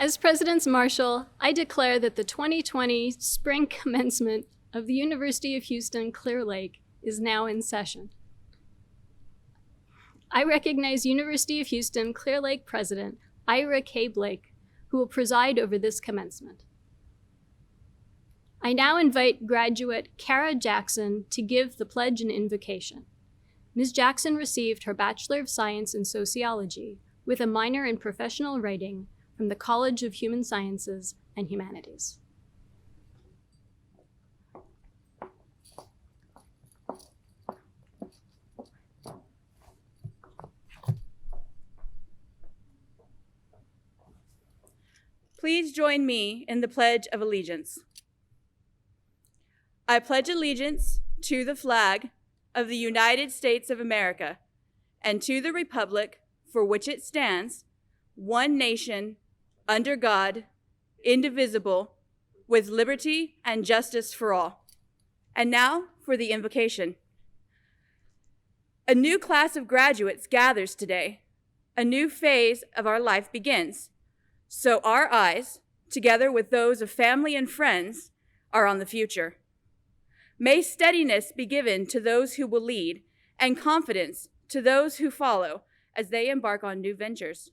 As President's Marshal, I declare that the 2020 spring commencement of the University of Houston Clear Lake is now in session. I recognize University of Houston Clear Lake President Ira K. Blake, who will preside over this commencement. I now invite graduate Kara Jackson to give the pledge and invocation. Ms. Jackson received her Bachelor of Science in Sociology with a minor in Professional Writing from the College of Human Sciences and Humanities. Please join me in the Pledge of Allegiance. I pledge allegiance to the flag of the United States of America and to the republic for which it stands, one nation, under God, indivisible, with liberty and justice for all. And now for the invocation. A new class of graduates gathers today. A new phase of our life begins. So our eyes, together with those of family and friends, are on the future. May steadiness be given to those who will lead, and confidence to those who follow as they embark on new ventures.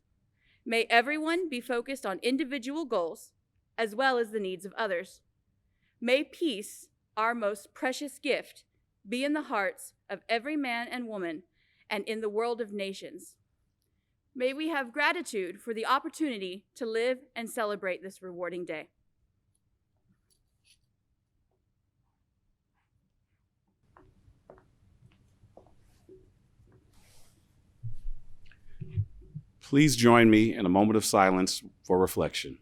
May everyone be focused on individual goals as well as the needs of others. May peace, our most precious gift, be in the hearts of every man and woman and in the world of nations. May we have gratitude for the opportunity to live and celebrate this rewarding day. Please join me in a moment of silence for reflection.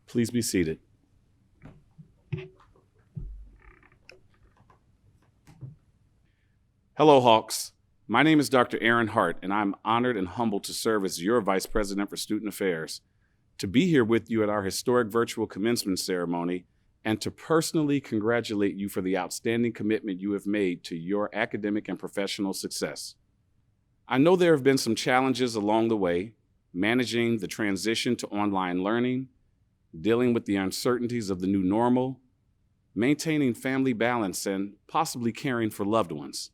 Please be seated. Hello, Hawks. My name is Dr. Aaron Hart, and I'm honored and humbled to serve as your Vice President for Student Affairs, to be here with you at our historic virtual commencement ceremony, and to personally congratulate you for the outstanding commitment you have made to your academic and professional success. I know there have been some challenges along the way, managing the transition to online learning, dealing with the uncertainties of the new normal, maintaining family balance, and possibly caring for loved ones.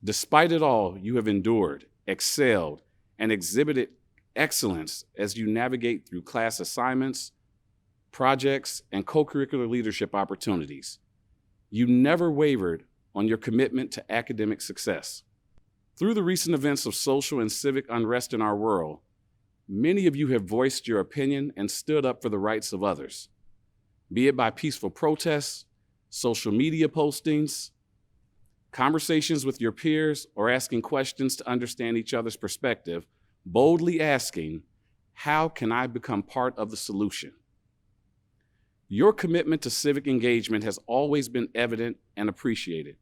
Despite it all, you have endured, excelled, and exhibited excellence as you navigate through class assignments, projects, and co-curricular leadership opportunities. You never wavered on your commitment to academic success. Through the recent events of social and civic unrest in our world, many of you have voiced your opinion and stood up for the rights of others, be it by peaceful protests, social media postings, conversations with your peers, or asking questions to understand each other's perspective, boldly asking, how can I become part of the solution? Your commitment to civic engagement has always been evident and appreciated.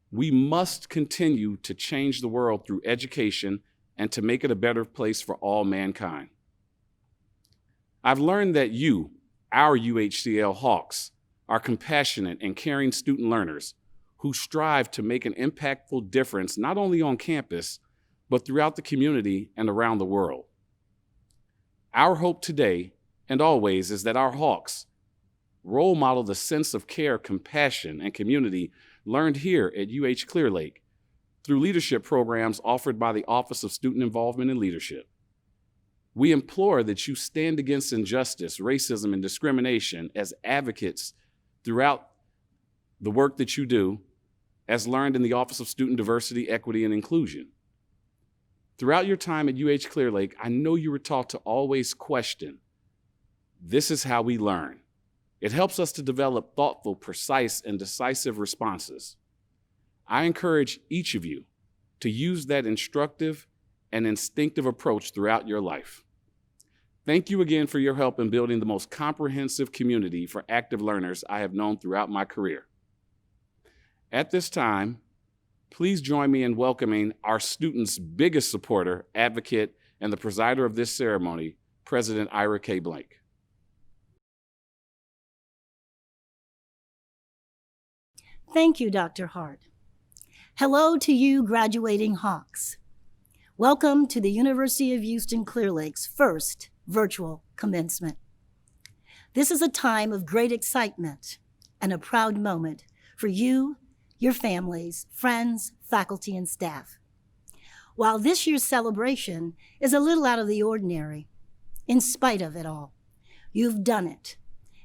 We must continue to change the world through education and to make it a better place for all mankind. I've learned that you, our UHCL Hawks, are compassionate and caring student learners who strive to make an impactful difference not only on campus, but throughout the community and around the world. Our hope today and always is that our Hawks role model the sense of care, compassion, and community learned here at UH Clear Lake through leadership programs offered by the Office of Student Involvement and Leadership. We implore that you stand against injustice, racism, and discrimination as advocates throughout the work that you do, as learned in the Office of Student Diversity, Equity, and Inclusion. Throughout your time at UH Clear Lake, I know you were taught to always question. This is how we learn. It helps us to develop thoughtful, precise, and decisive responses. I encourage each of you to use that instructive and instinctive approach throughout your life. Thank you again for your help in building the most comprehensive community for active learners I have known throughout my career. At this time, please join me in welcoming our students' biggest supporter, advocate, and the presider of this ceremony, President Ira K. Blake. Thank you, Dr. Hart. Hello to you graduating Hawks. Welcome to the University of Houston-Clear Lake's first virtual commencement. This is a time of great excitement and a proud moment for you, your families, friends, faculty, and staff. While this year's celebration is a little out of the ordinary, in spite of it all, you've done it,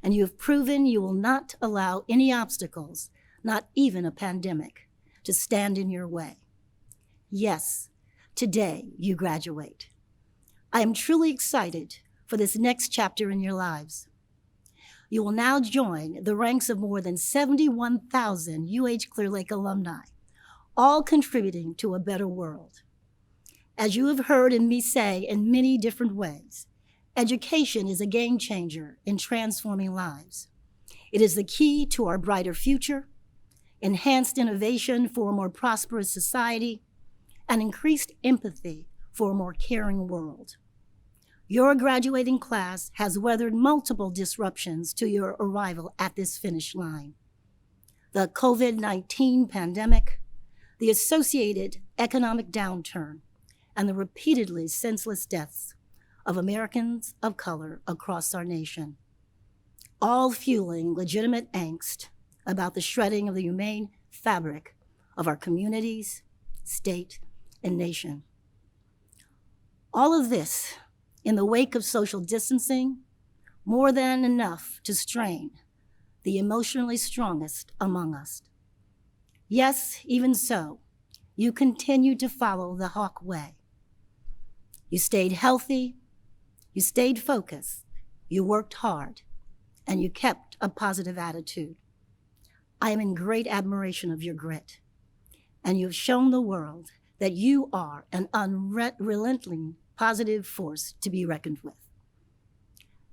and you have proven you will not allow any obstacles, not even a pandemic, to stand in your way. Yes, today you graduate. I am truly excited for this next chapter in your lives. You will now join the ranks of more than 71,000 UH Clear Lake alumni, all contributing to a better world. As you have heard me say in many different ways, education is a game changer in transforming lives. It is the key to our brighter future, enhanced innovation for a more prosperous society, and increased empathy for a more caring world. Your graduating class has weathered multiple disruptions to your arrival at this finish line. The COVID-19 pandemic, the associated economic downturn, and the repeatedly senseless deaths of Americans of color across our nation, all fueling legitimate angst about the shredding of the humane fabric of our communities, state, and nation. All of this in the wake of social distancing, more than enough to strain the emotionally strongest among us. Yes, even so, you continued to follow the Hawk way. You stayed healthy, you stayed focused, you worked hard, and you kept a positive attitude. I am in great admiration of your grit, and you have shown the world that you are an unrelenting positive force to be reckoned with.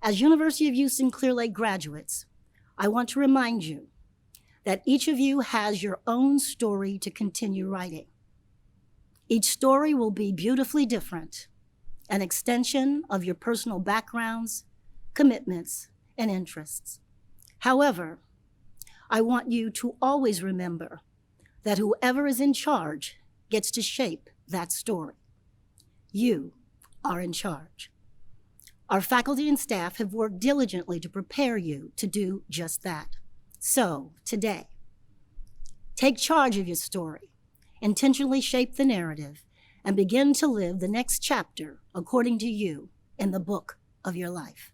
As University of Houston-Clear Lake graduates, I want to remind you that each of you has your own story to continue writing. Each story will be beautifully different, an extension of your personal backgrounds, commitments, and interests. However, I want you to always remember that whoever is in charge gets to shape that story. You are in charge. Our faculty and staff have worked diligently to prepare you to do just that. So, today, take charge of your story, intentionally shape the narrative, and begin to live the next chapter according to you in the book of your life.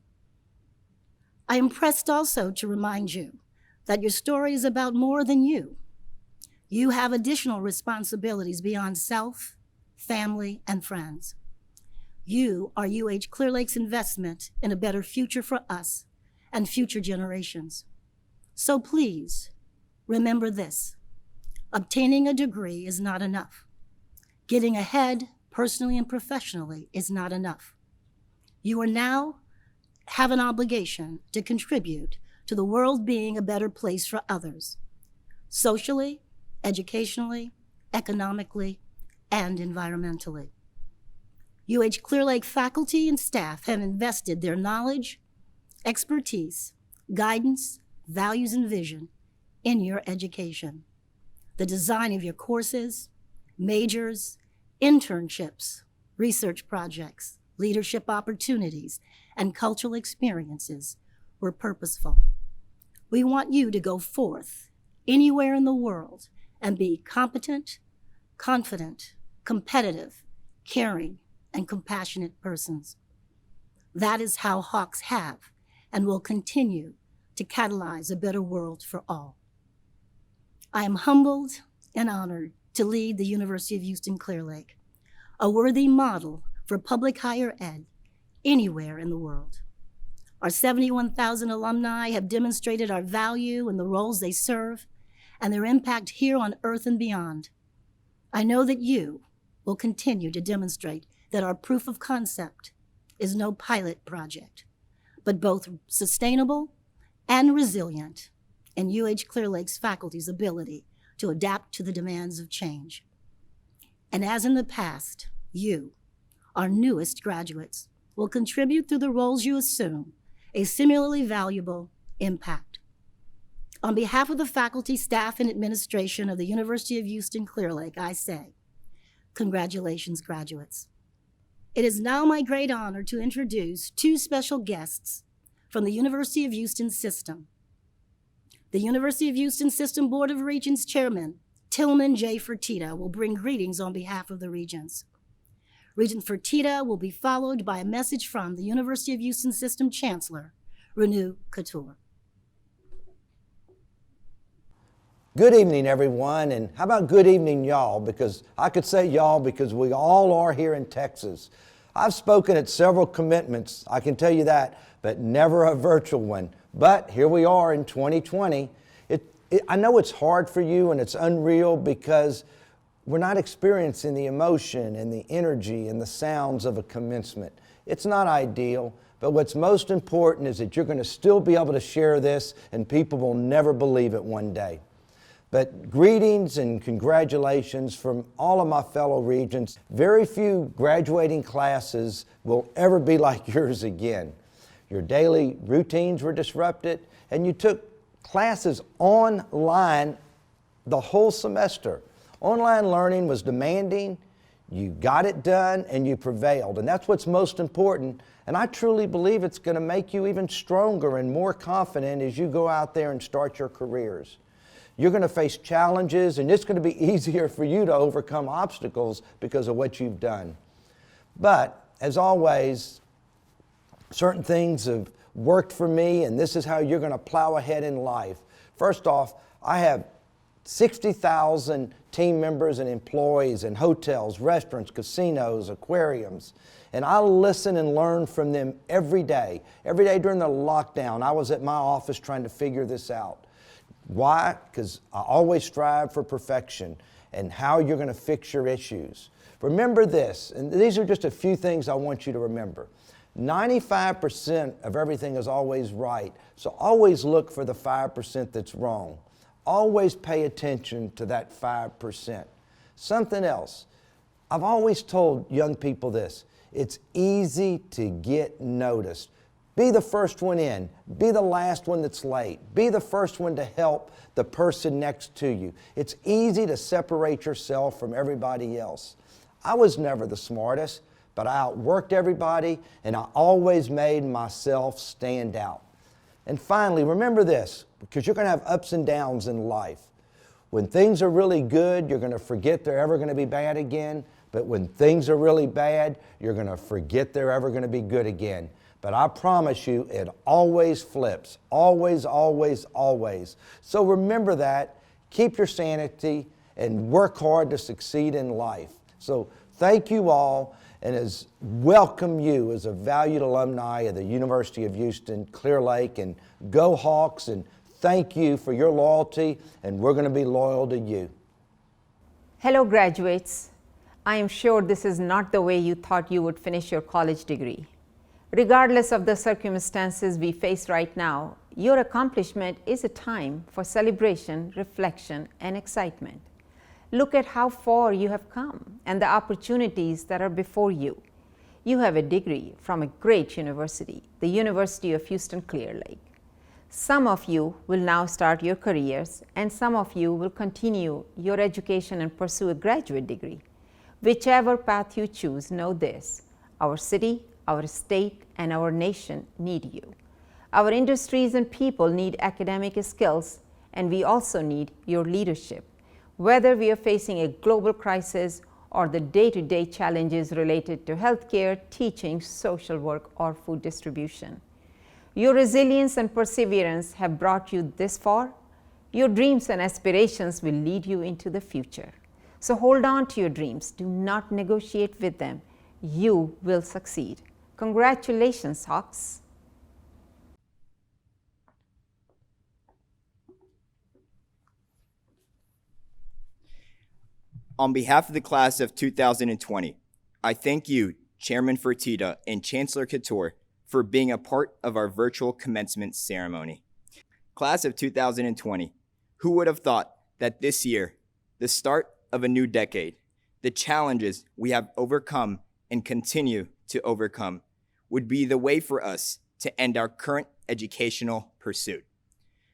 I am pressed also to remind you that your story is about more than you. You have additional responsibilities beyond self, family, and friends. You are UH Clear Lake's investment in a better future for us and future generations. So please, remember this: obtaining a degree is not enough. Getting ahead personally and professionally is not enough. You are now have an obligation to contribute to the world being a better place for others, socially, educationally, economically, and environmentally. UH Clear Lake faculty and staff have invested their knowledge, expertise, guidance, values, and vision in your education. The design of your courses, majors, internships, research projects, leadership opportunities, and cultural experiences were purposeful. We want you to go forth anywhere in the world and be competent, confident, competitive, caring, and compassionate persons. That is how Hawks have and will continue to catalyze a better world for all. I am humbled and honored to lead the University of Houston-Clear Lake, a worthy model for public higher ed anywhere in the world. Our 71,000 alumni have demonstrated our value in the roles they serve and their impact here on earth and beyond. I know that you will continue to demonstrate that our proof of concept is no pilot project, but both sustainable and resilient in UH Clear Lake's faculty's ability to adapt to the demands of change. And as in the past, you, our newest graduates, will contribute through the roles you assume a similarly valuable impact. On behalf of the faculty, staff, and administration of the University of Houston-Clear Lake, I say, congratulations, graduates. It is now my great honor to introduce two special guests from the University of Houston System. The University of Houston System Board of Regents Chairman, Tillman J. Fertitta, will bring greetings on behalf of the Regents. Regent Fertitta will be followed by a message from the University of Houston System Chancellor, Renu Khator. Good evening, everyone, and how about good evening, y'all, because I could say y'all because we all are here in Texas. I've spoken at several commitments, I can tell you that, but never a virtual one. But here we are in 2020. I know it's hard for you and it's unreal because we're not experiencing the emotion and the energy and the sounds of a commencement. It's not ideal, but what's most important is that you're going to still be able to share this and people will never believe it one day. But greetings and congratulations from all of my fellow Regents. Very few graduating classes will ever be like yours again. Your daily routines were disrupted and you took classes online the whole semester. Online learning was demanding, you got it done, and you prevailed. And that's what's most important. And I truly believe it's going to make you even stronger and more confident as you go out there and start your careers. You're going to face challenges, and it's going to be easier for you to overcome obstacles because of what you've done. But, as always, certain things have worked for me, and this is how you're going to plow ahead in life. First off, I have 60,000 team members and employees in hotels, restaurants, casinos, aquariums. And I listen and learn from them every day. Every day during the lockdown, I was at my office trying to figure this out. Why? Because I always strive for perfection and how you're going to fix your issues. Remember this, and these are just a few things I want you to remember. 95% of everything is always right, so always look for the 5% that's wrong. Always pay attention to that 5%. Something else, I've always told young people this, it's easy to get noticed. Be the first one in, be the last one that's late, be the first one to help the person next to you. It's easy to separate yourself from everybody else. I was never the smartest, but I outworked everybody and I always made myself stand out. And finally, remember this, because you're going to have ups and downs in life. When things are really good, you're going to forget they're ever going to be bad again. But when things are really bad, you're going to forget they're ever going to be good again. But I promise you, it always flips. Always, always, always. So remember that, keep your sanity, and work hard to succeed in life. So thank you all, and welcome you as a valued alumni of the University of Houston, Clear Lake, and go Hawks, and thank you for your loyalty, and we're going to be loyal to you. Hello, graduates. I am sure this is not the way you thought you would finish your college degree. Regardless of the circumstances we face right now, your accomplishment is a time for celebration, reflection, and excitement. Look at how far you have come and the opportunities that are before you. You have a degree from a great university, the University of Houston-Clear Lake. Some of you will now start your careers, and some of you will continue your education and pursue a graduate degree. Whichever path you choose, know this: our city, our state, and our nation need you. Our industries and people need academic skills, and we also need your leadership. Whether we are facing a global crisis or the day-to-day challenges related to healthcare, teaching, social work, or food distribution. Your resilience and perseverance have brought you this far. Your dreams and aspirations will lead you into the future. So hold on to your dreams. Do not negotiate with them. You will succeed. Congratulations, Hawks. On behalf of the class of 2020, I thank you, Chairman Fertitta and Chancellor Khator, for being a part of our virtual commencement ceremony. Class of 2020, who would have thought that this year, the start of a new decade, the challenges we have overcome and continue to overcome, would be the way for us to end our current educational pursuit.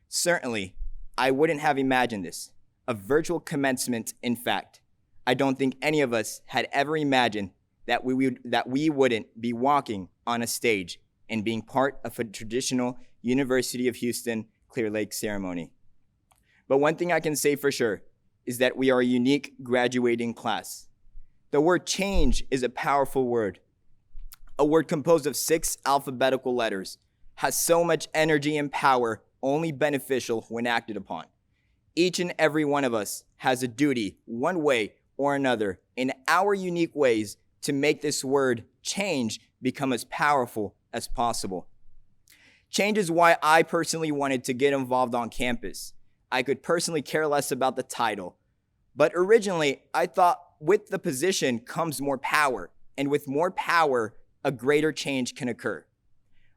Certainly, I wouldn't have imagined this. A virtual commencement, in fact. I don't think any of us had ever imagined that we wouldn't be walking on a stage and being part of a traditional University of Houston Clear Lake ceremony. But one thing I can say for sure is that we are a unique graduating class. The word change is a powerful word. A word composed of 6 alphabetical letters has so much energy and power, only beneficial when acted upon. Each and every one of us has a duty, one way or another, in our unique ways to make this word change become as powerful as possible. Change is why I personally wanted to get involved on campus. I could personally care less about the title, but originally I thought with the position comes more power, and with more power, a greater change can occur.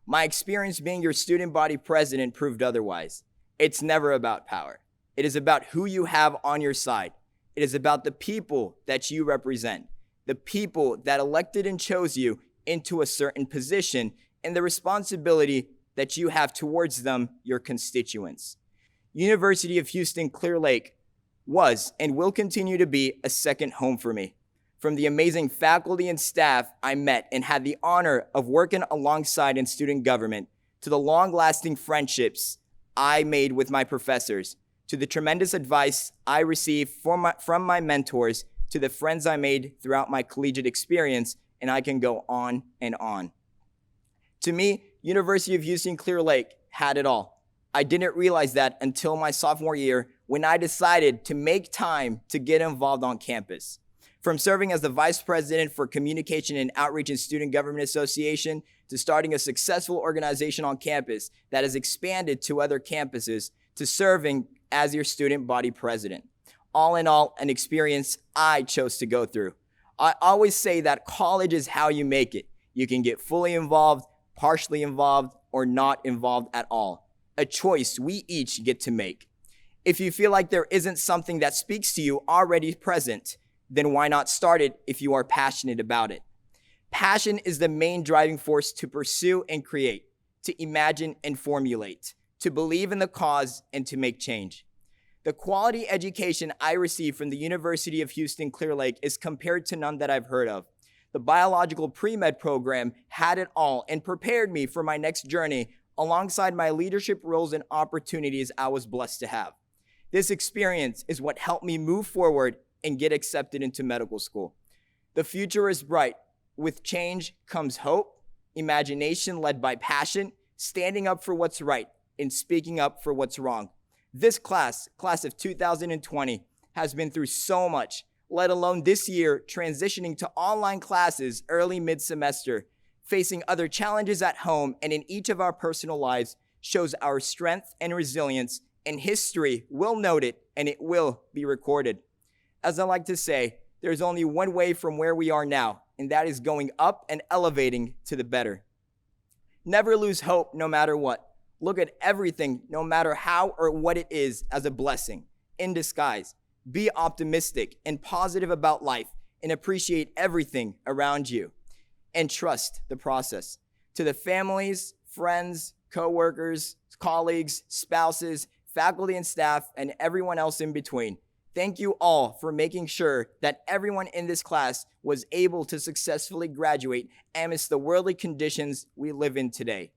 My experience being your student body president proved otherwise. It's never about power. It is about who you have on your side. It is about the people that you represent, the people that elected and chose you into a certain position, and the responsibility that you have towards them, your constituents. University of Houston Clear Lake was and will continue to be a second home for me. From the amazing faculty and staff I met and had the honor of working alongside in student government, to the long-lasting friendships I made with my professors, to the tremendous advice I received from my mentors, to the friends I made throughout my collegiate experience, and I can go on and on. To me, University of Houston Clear Lake had it all. I didn't realize that until my sophomore year when I decided to make time to get involved on campus. From serving as the vice president for Communication and Outreach and Student Government Association to starting a successful organization on campus that has expanded to other campuses to serving as your student body president. All in all, an experience I chose to go through. I always say that college is how you make it. You can get fully involved, partially involved, or not involved at all. A choice we each get to make. If you feel like there isn't something that speaks to you already present, then why not start it if you are passionate about it? Passion is the main driving force to pursue and create, to imagine and formulate, to believe in the cause and to make change. The quality education I received from the University of Houston Clear Lake is compared to none that I've heard of. The biological pre-med program had it all and prepared me for my next journey alongside my leadership roles and opportunities I was blessed to have. This experience is what helped me move forward and get accepted into medical school. The future is bright. With change comes hope, imagination led by passion, standing up for what's right, and speaking up for what's wrong. This class of 2020, has been through so much, let alone this year transitioning to online classes early mid-semester, facing other challenges at home and in each of our personal lives shows our strength and resilience, and history will note it and it will be recorded. As I like to say, there's only one way from where we are now, and that is going up and elevating to the better. Never lose hope no matter what. Look at everything, no matter how or what it is, as a blessing in disguise. Be optimistic and positive about life and appreciate everything around you. And trust the process. To the families, friends, co-workers, colleagues, spouses, faculty and staff, and everyone else in between, thank you all for making sure that everyone in this class was able to successfully graduate amidst the worldly conditions we live in today.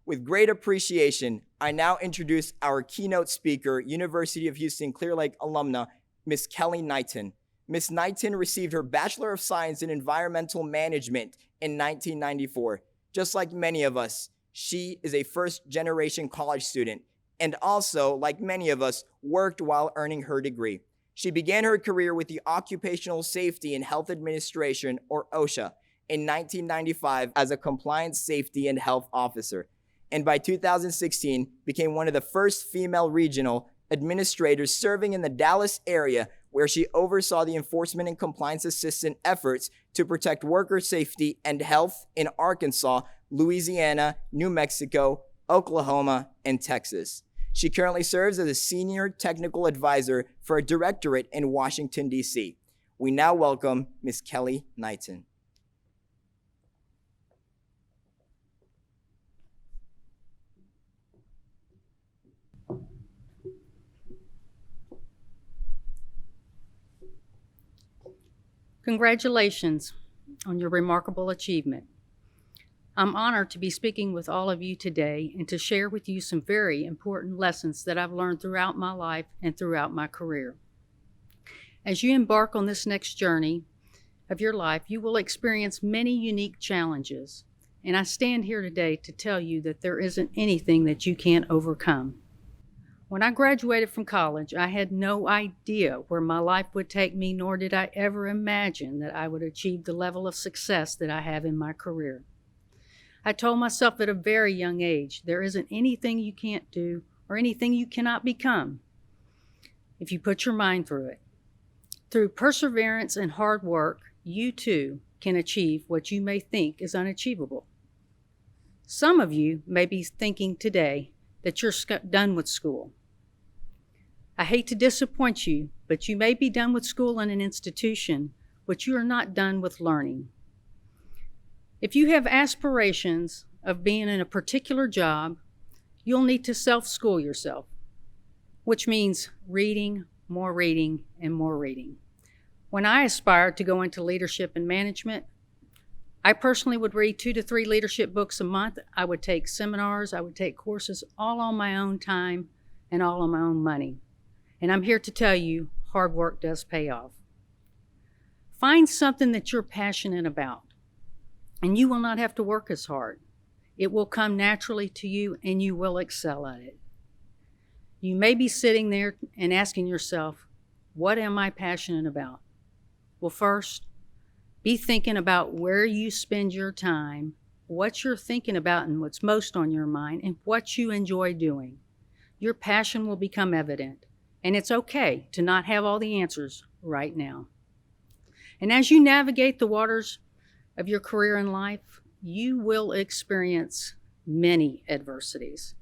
With great appreciation, I now introduce our keynote speaker, University of Houston Clear Lake alumna, Ms. Kelly Knighton. Ms. Knighton received her Bachelor of Science in Environmental Management in 1994. Just like many of us, she is a first-generation college student and also, like many of us, worked while earning her degree. She began her career with the Occupational Safety and Health Administration, or OSHA, in 1995 as a Compliance Safety and Health Officer, and by 2016 became one of the first female regional administrators serving in the Dallas area, where she oversaw the enforcement and compliance assistant efforts to protect worker safety and health in Arkansas, Louisiana, New Mexico, Oklahoma, and Texas. She currently serves as a senior technical advisor for a directorate in Washington, D.C. We now welcome Ms. Kelly Knighton. Congratulations on your remarkable achievement. I'm honored to be speaking with all of you today and to share with you some very important lessons that I've learned throughout my life and throughout my career. As you embark on this next journey of your life, you will experience many unique challenges, and I stand here today to tell you that there isn't anything that you can't overcome. When I graduated from college, I had no idea where my life would take me, nor did I ever imagine that I would achieve the level of success that I have in my career. I told myself at a very young age, there isn't anything you can't do or anything you cannot become if you put your mind through it. Through perseverance and hard work, you too can achieve what you may think is unachievable. Some of you may be thinking today that you're done with school. I hate to disappoint you, but you may be done with school in an institution, but you are not done with learning. If you have aspirations of being in a particular job, you'll need to self-school yourself, which means reading, and more reading. When I aspired to go into leadership and management, I personally would read 2 to 3 leadership books a month. I would take seminars, I would take courses, all on my own time and all on my own money. And I'm here to tell you, hard work does pay off. Find something that you're passionate about, and you will not have to work as hard. It will come naturally to you, and you will excel at it. You may be sitting there and asking yourself, what am I passionate about? Well, first, be thinking about where you spend your time, what you're thinking about and what's most on your mind, and what you enjoy doing. Your passion will become evident, and it's okay to not have all the answers right now. And as you navigate the waters of your career and life, you will experience many adversities.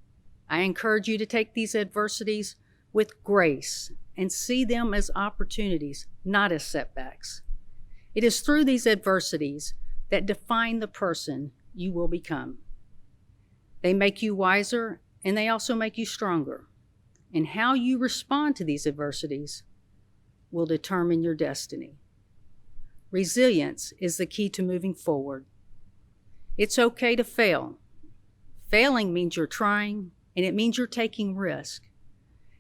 I encourage you to take these adversities with grace and see them as opportunities, not as setbacks. It is through these adversities that define the person you will become. They make you wiser, and they also make you stronger. And how you respond to these adversities will determine your destiny. Resilience is the key to moving forward. It's okay to fail. Failing means you're trying, and it means you're taking risk.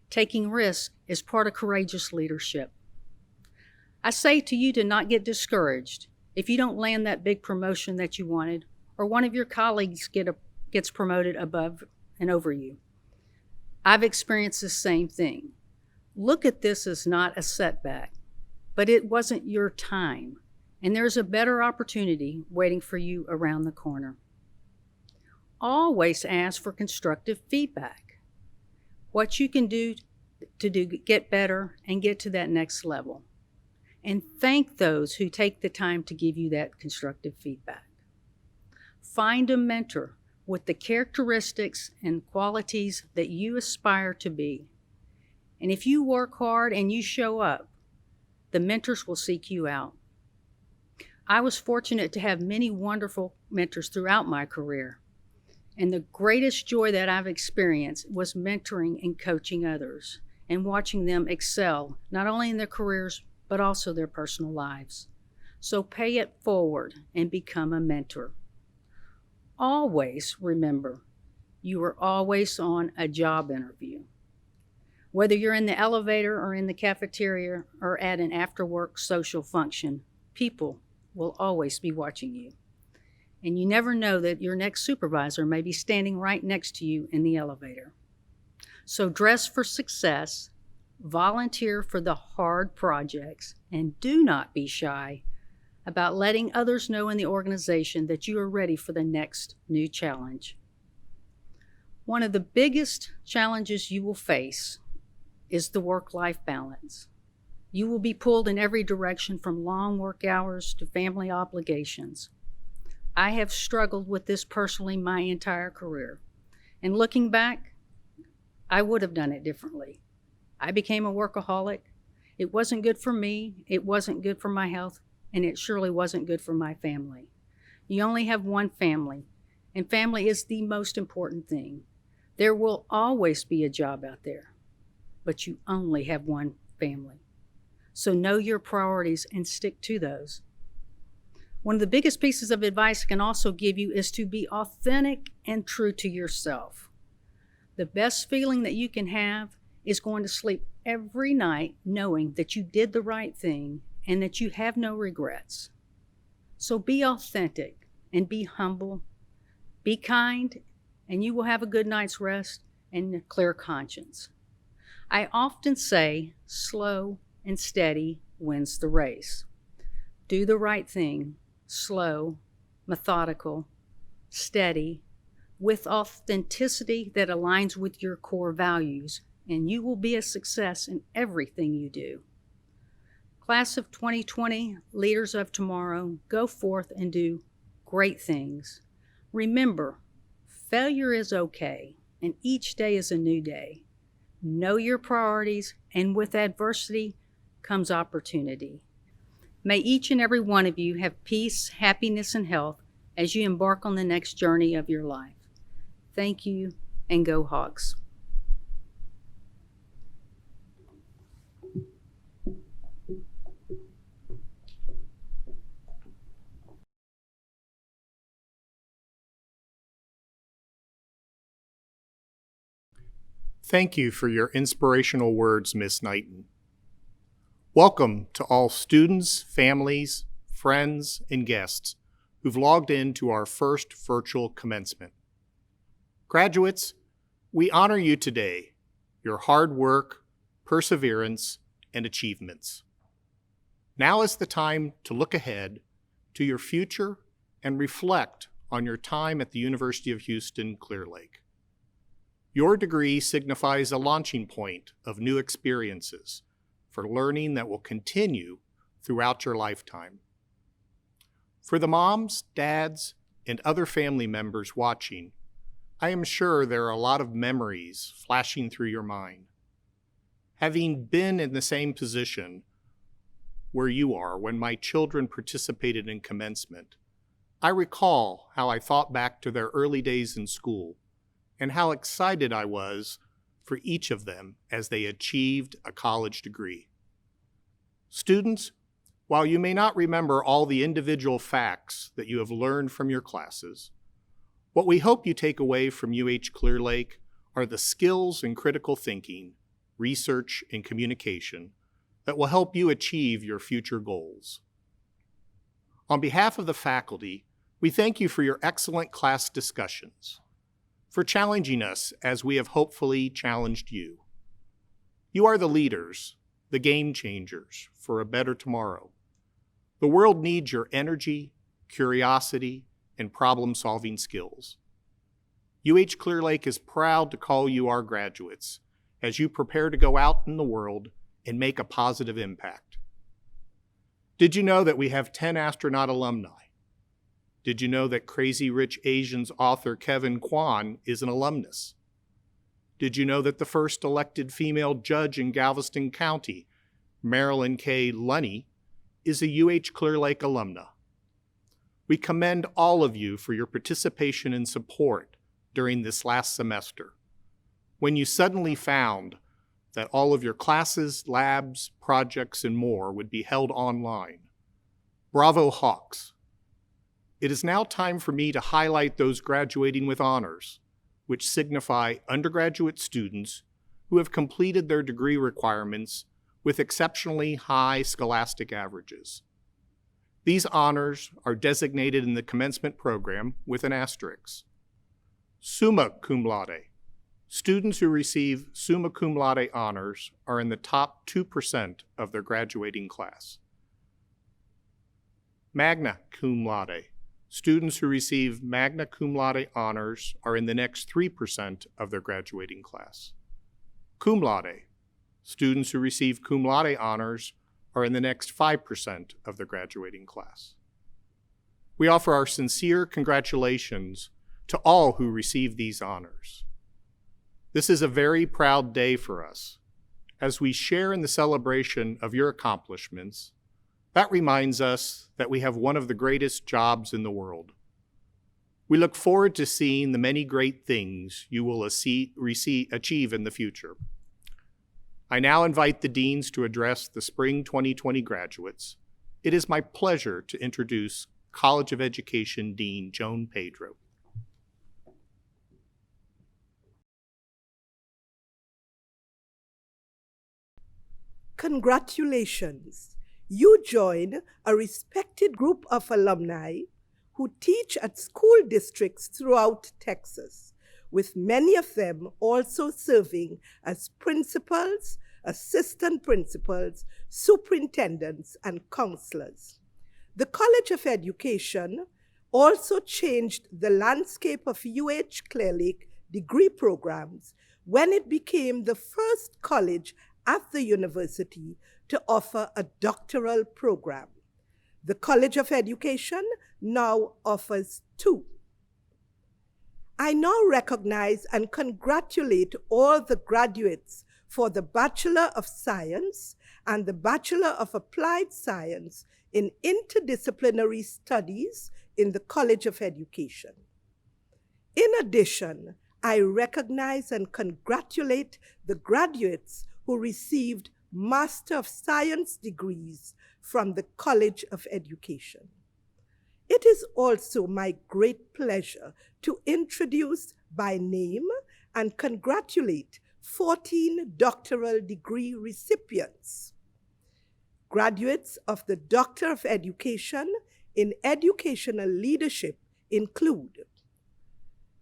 Taking risk is part of courageous leadership. I say to you to not get discouraged if you don't land that big promotion that you wanted, or one of your colleagues gets promoted above and over you. I've experienced the same thing. Look at this as not a setback, but it wasn't your time, and there's a better opportunity waiting for you around the corner. Always ask for constructive feedback. What you can do to get better and get to that next level. And thank those who take the time to give you that constructive feedback. Find a mentor with the characteristics and qualities that you aspire to be. And if you work hard and you show up, the mentors will seek you out. I was fortunate to have many wonderful mentors throughout my career. And the greatest joy that I've experienced was mentoring and coaching others and watching them excel, not only in their careers, but also their personal lives. So pay it forward and become a mentor. Always remember, you are always on a job interview. Whether you're in the elevator or in the cafeteria or at an after-work social function, people will always be watching you. And you never know that your next supervisor may be standing right next to you in the elevator. So dress for success, volunteer for the hard projects, and do not be shy about letting others know in the organization that you are ready for the next new challenge. One of the biggest challenges you will face is the work-life balance. You will be pulled in every direction from long work hours to family obligations. I have struggled with this personally my entire career. And looking back, I would have done it differently. I became a workaholic. It wasn't good for me, it wasn't good for my health, and it surely wasn't good for my family. You only have one family, and family is the most important thing. There will always be a job out there, but you only have one family. So know your priorities and stick to those. One of the biggest pieces of advice I can also give you is to be authentic and true to yourself. The best feeling that you can have is going to sleep every night knowing that you did the right thing and that you have no regrets. So be authentic and be humble, be kind, and you will have a good night's rest and a clear conscience. I often say slow and steady wins the race. Do the right thing, slow, methodical, steady, with authenticity that aligns with your core values, and you will be a success in everything you do. Class of 2020, leaders of tomorrow, go forth and do great things. Remember, failure is okay, and each day is a new day. Know your priorities, and with adversity comes opportunity. May each and every one of you have peace, happiness, and health as you embark on the next journey of your life. Thank you, and go Hawks. Thank you for your inspirational words, Ms. Knighton. Welcome to all students, families, friends, and guests who've logged in to our first virtual commencement. Graduates, we honor you today, your hard work, perseverance, and achievements. Now is the time to look ahead to your future and reflect on your time at the University of Houston-Clear Lake. Your degree signifies a launching point of new experiences for learning that will continue throughout your lifetime. For the moms, dads, and other family members watching, I am sure there are a lot of memories flashing through your mind. Having been in the same position where you are when my children participated in commencement, I recall how I thought back to their early days in school and how excited I was for each of them as they achieved a college degree. Students, while you may not remember all the individual facts that you have learned from your classes, what we hope you take away from UH-Clear Lake are the skills in critical thinking, research, and communication that will help you achieve your future goals. On behalf of the faculty, we thank you for your excellent class discussions, for challenging us as we have hopefully challenged you. You are the leaders, the game changers for a better tomorrow. The world needs your energy, curiosity, and problem-solving skills. UH-Clear Lake is proud to call you our graduates as you prepare to go out in the world and make a positive impact. Did you know that we have 10 astronaut alumni? Did you know that Crazy Rich Asians author Kevin Kwan is an alumnus? Did you know that the first elected female judge in Galveston County, Marilyn K. Lunny, is a UH-Clear Lake alumna? We commend all of you for your participation and support during this last semester, when you suddenly found that all of your classes, labs, projects, and more would be held online. Bravo Hawks! It is now time for me to highlight those graduating with honors, which signify undergraduate students who have completed their degree requirements with exceptionally high scholastic averages. These honors are designated in the commencement program with an asterisk. Summa cum laude. Students who receive summa cum laude honors are in the top 2% of their graduating class. Magna cum laude. Students who receive magna cum laude honors are in the next 3% of their graduating class. Cum laude. Students who receive cum laude honors are in the next 5% of their graduating class. We offer our sincere congratulations to all who receive these honors. This is a very proud day for us. As we share in the celebration of your accomplishments, that reminds us that we have one of the greatest jobs in the world. We look forward to seeing the many great things you will achieve in the future. I now invite the deans to address the spring 2020 graduates. It is my pleasure to introduce College of Education Dean Joan Pedro. Congratulations! You join a respected group of alumni who teach at school districts throughout Texas, with many of them also serving as principals, assistant principals, superintendents, and counselors. The College of Education also changed the landscape of UH-Clear degree programs when it became the first college at the university to offer a doctoral program. The College of Education now offers two. I now recognize and congratulate all the graduates for the Bachelor of Science and the Bachelor of Applied Science in Interdisciplinary Studies in the College of Education. In addition, I recognize and congratulate the graduates who received Master of Science degrees from the College of Education. It is also my great pleasure to introduce by name and congratulate 14 doctoral degree recipients. Graduates of the Doctor of Education in Educational Leadership include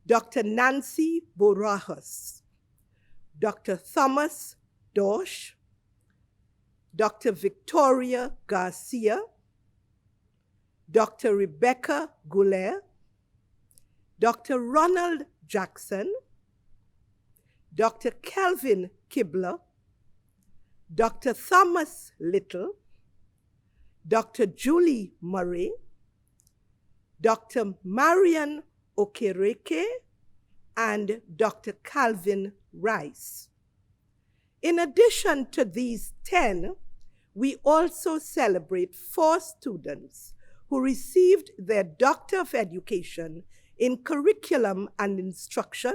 Dr. Nancy Borajos, Dr. Thomas Dorsch, Dr. Victoria Garcia, Dr. Rebecca Goulet, Dr. Ronald Jackson, Dr. Kelvin Kibler, Dr. Thomas Little, Dr. Julie Murray, Dr. Marian Okereke, and Dr. Calvin Rice. In addition to these 10, we also celebrate 4 students who received their Doctor of Education in Curriculum and Instruction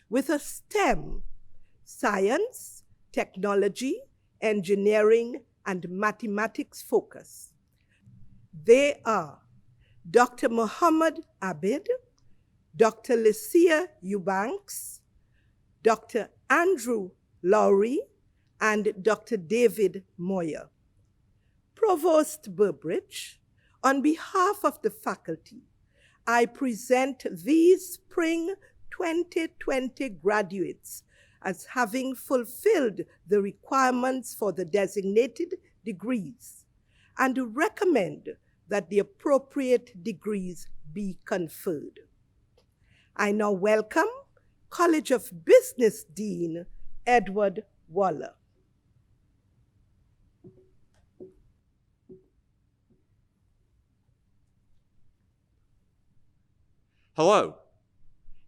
with a STEM, Science, Technology, Engineering, and Mathematics focus. They are Dr. Muhammad Abid, Dr. Lycia Eubanks, Dr. Andrew Lowry, and Dr. David Moyer. Provost Burbridge, on behalf of the faculty, I present these spring 2020 graduates as having fulfilled the requirements for the designated degrees and recommend that the appropriate degrees be conferred. I now welcome College of Business Dean Edward Waller. Hello,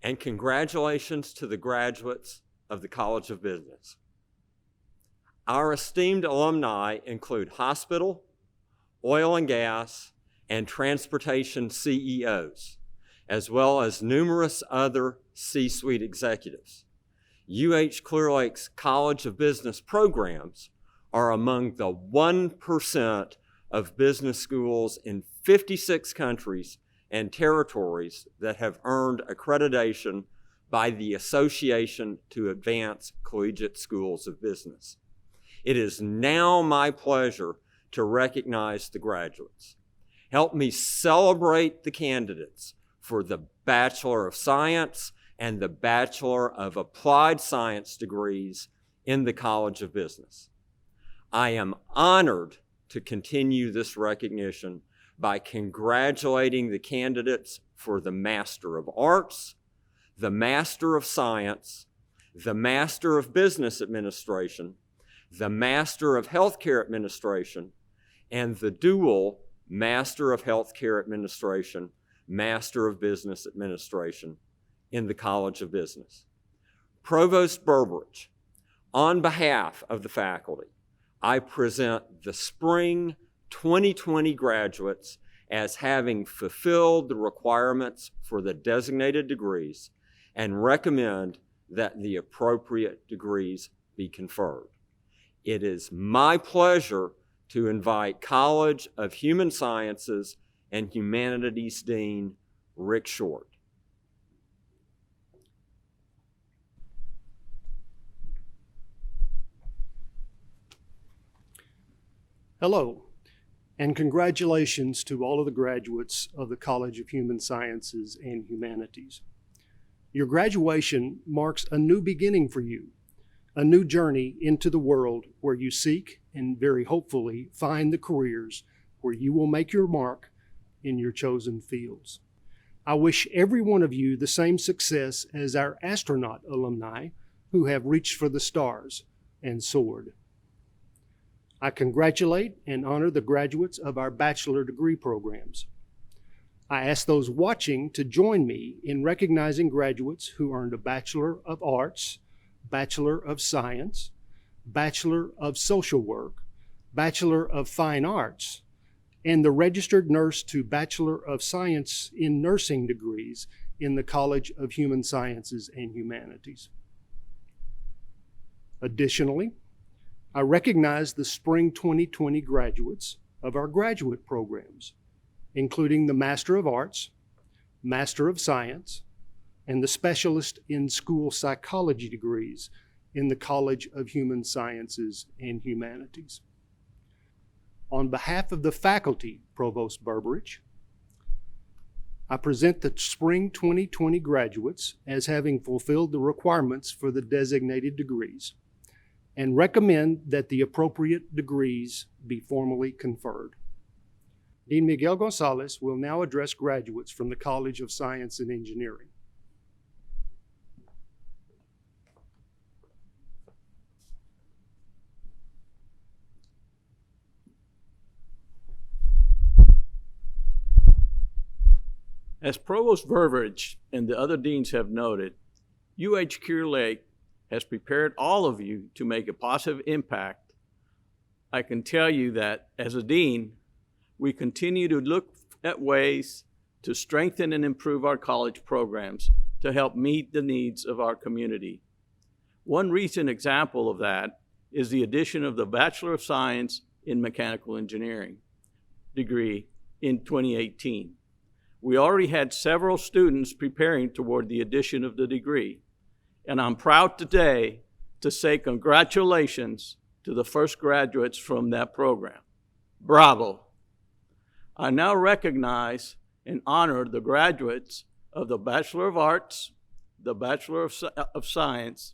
and congratulations to the graduates of the College of Business. Our esteemed alumni include hospital, oil and gas, and transportation CEOs, as well as numerous other C-suite executives. Clear Lake's College of Business programs are among the 1% of business schools in 56 countries and territories that have earned accreditation by the Association to Advance Collegiate Schools of Business. It is now my pleasure to recognize the graduates. Help me celebrate the candidates for the Bachelor of Science and the Bachelor of Applied Science degrees in the College of Business. I am honored to continue this recognition by congratulating the candidates for the Master of Arts, the Master of Science, the Master of Business Administration, the Master of Healthcare Administration, and the dual Master of Healthcare Administration, Master of Business Administration in the College of Business. Provost Burbridge, on behalf of the faculty, I present the spring 2020 graduates as having fulfilled the requirements for the designated degrees and recommend that the appropriate degrees be conferred. It is my pleasure to invite College of Human Sciences and Humanities Dean Rick Short. Hello, and congratulations to all of the graduates of the College of Human Sciences and Humanities. Your graduation marks a new beginning for you, a new journey into the world where you seek and very hopefully find the careers where you will make your mark in your chosen fields. I wish every one of you the same success as our astronaut alumni who have reached for the stars and soared. I congratulate and honor the graduates of our bachelor degree programs. I ask those watching to join me in recognizing graduates who earned a Bachelor of Arts, Bachelor of Science, Bachelor of Social Work, Bachelor of Fine Arts, and the Registered Nurse to Bachelor of Science in Nursing degrees in the College of Human Sciences and Humanities. Additionally, I recognize the Spring 2020 graduates of our graduate programs, including the Master of Arts, Master of Science, and the Specialist in School Psychology degrees in the College of Human Sciences and Humanities. On behalf of the faculty, Provost Burbridge, I present the Spring 2020 graduates as having fulfilled the requirements for the designated degrees and recommend that the appropriate degrees be formally conferred. Dean Miguel Gonzalez will now address graduates from the College of Science and Engineering. As Provost Burbridge and the other deans have noted, UH Clear Lake has prepared all of you to make a positive impact. I can tell you that as a dean, we continue to look at ways to strengthen and improve our college programs to help meet the needs of our community. One recent example of that is the addition of the Bachelor of Science in Mechanical Engineering degree in 2018. We already had several students preparing toward the addition of the degree, and I'm proud today to say congratulations to the first graduates from that program. Bravo. I now recognize and honor the graduates of the Bachelor of Arts, the Bachelor of Science,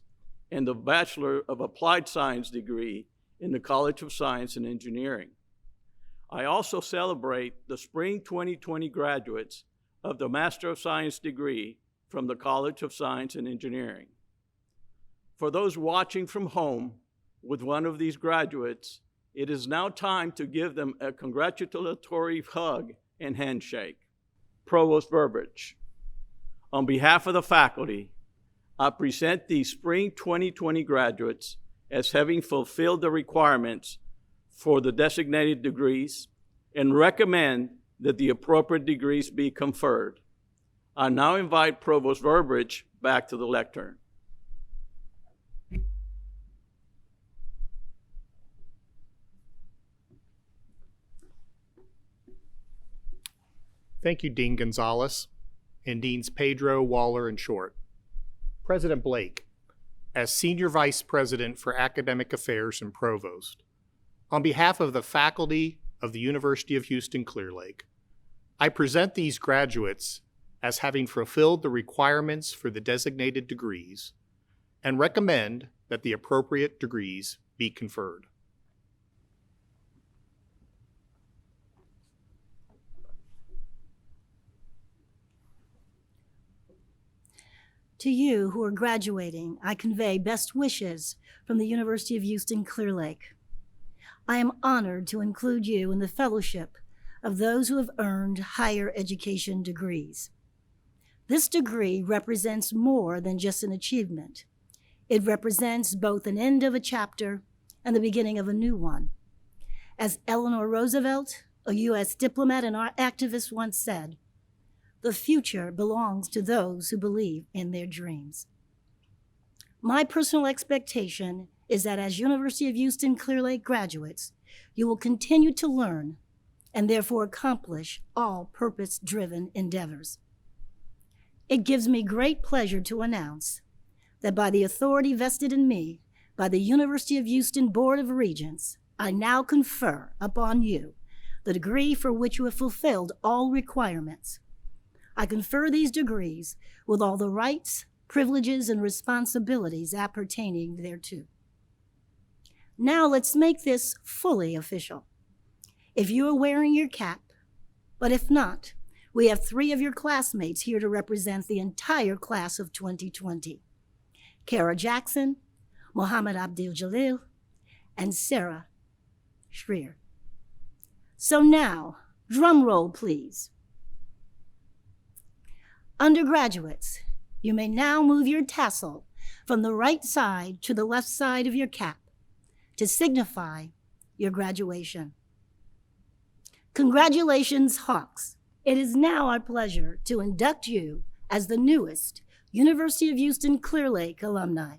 and the Bachelor of Applied Science degree in the College of Science and Engineering. I also celebrate the Spring 2020 graduates of the Master of Science degree from the College of Science and Engineering. For those watching from home with one of these graduates, it is now time to give them a congratulatory hug and handshake. Provost Burbridge, on behalf of the faculty, I present these Spring 2020 graduates as having fulfilled the requirements for the designated degrees and recommend that the appropriate degrees be conferred. I now invite Provost Burbridge back to the lectern. Thank you, Dean Gonzalez, and Deans Pedro, Waller, and Short. President Blake, as Senior Vice President for Academic Affairs and Provost, on behalf of the faculty of the University of Houston-Clear Lake, I present these graduates as having fulfilled the requirements for the designated degrees and recommend that the appropriate degrees be conferred. To you who are graduating, I convey best wishes from the University of Houston-Clear Lake. I am honored to include you in the fellowship of those who have earned higher education degrees. This degree represents more than just an achievement. It represents both an end of a chapter and the beginning of a new one. As Eleanor Roosevelt, a U.S. diplomat and activist, once said, "The future belongs to those who believe in their dreams." My personal expectation is that as University of Houston-Clear Lake graduates, you will continue to learn and therefore accomplish all purpose-driven endeavors. It gives me great pleasure to announce that by the authority vested in me by the University of Houston Board of Regents, I now confer upon you the degree for which you have fulfilled all requirements. I confer these degrees with all the rights, privileges, and responsibilities appertaining thereto. Now let's make this fully official. If you are wearing your cap, but if not, we have 3 of your classmates here to represent the entire class of 2020. Kara Jackson, Mohammed Abdul Jalil, and Sarah Schreier. So now, drum roll, please. Undergraduates, you may now move your tassel from the right side to the left side of your cap to signify your graduation. Congratulations, Hawks. It is now our pleasure to induct you as the newest University of Houston-Clear Lake alumni.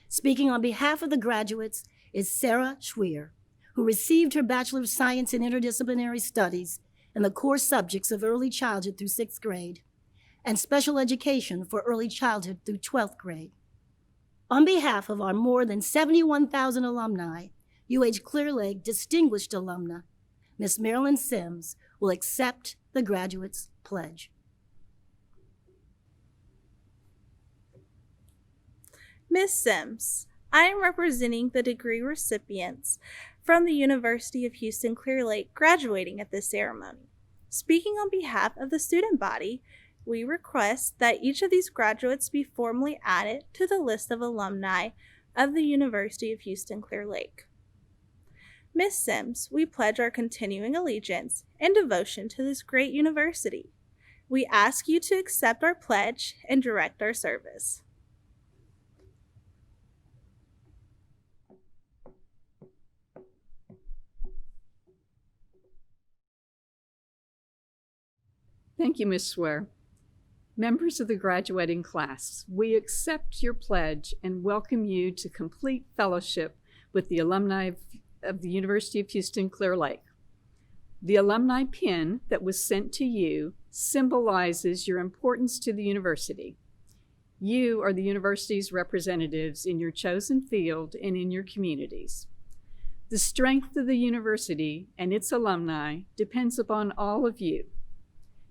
Speaking on behalf of the graduates is Sarah Schreier, who received her Bachelor of Science in Interdisciplinary Studies in the core subjects of early childhood through 6th grade and special education for early childhood through 12th grade. On behalf of our more than 71,000 alumni, UH Clear Lake Distinguished Alumna, Ms. Marilyn Sims will accept the graduate's pledge. Ms. Sims, I am representing the degree recipients from the University of Houston-Clear Lake graduating at this ceremony. Speaking on behalf of the student body, we request that each of these graduates be formally added to the list of alumni of the University of Houston-Clear Lake. Ms. Sims, we pledge our continuing allegiance and devotion to this great university. We ask you to accept our pledge and direct our service. Thank you, Ms. Swear. Members of the graduating class, we accept your pledge and welcome you to complete fellowship with the alumni of the University of Houston-Clear Lake. The alumni pin that was sent to you symbolizes your importance to the university. You are the university's representatives in your chosen field and in your communities. The strength of the university and its alumni depends upon all of you.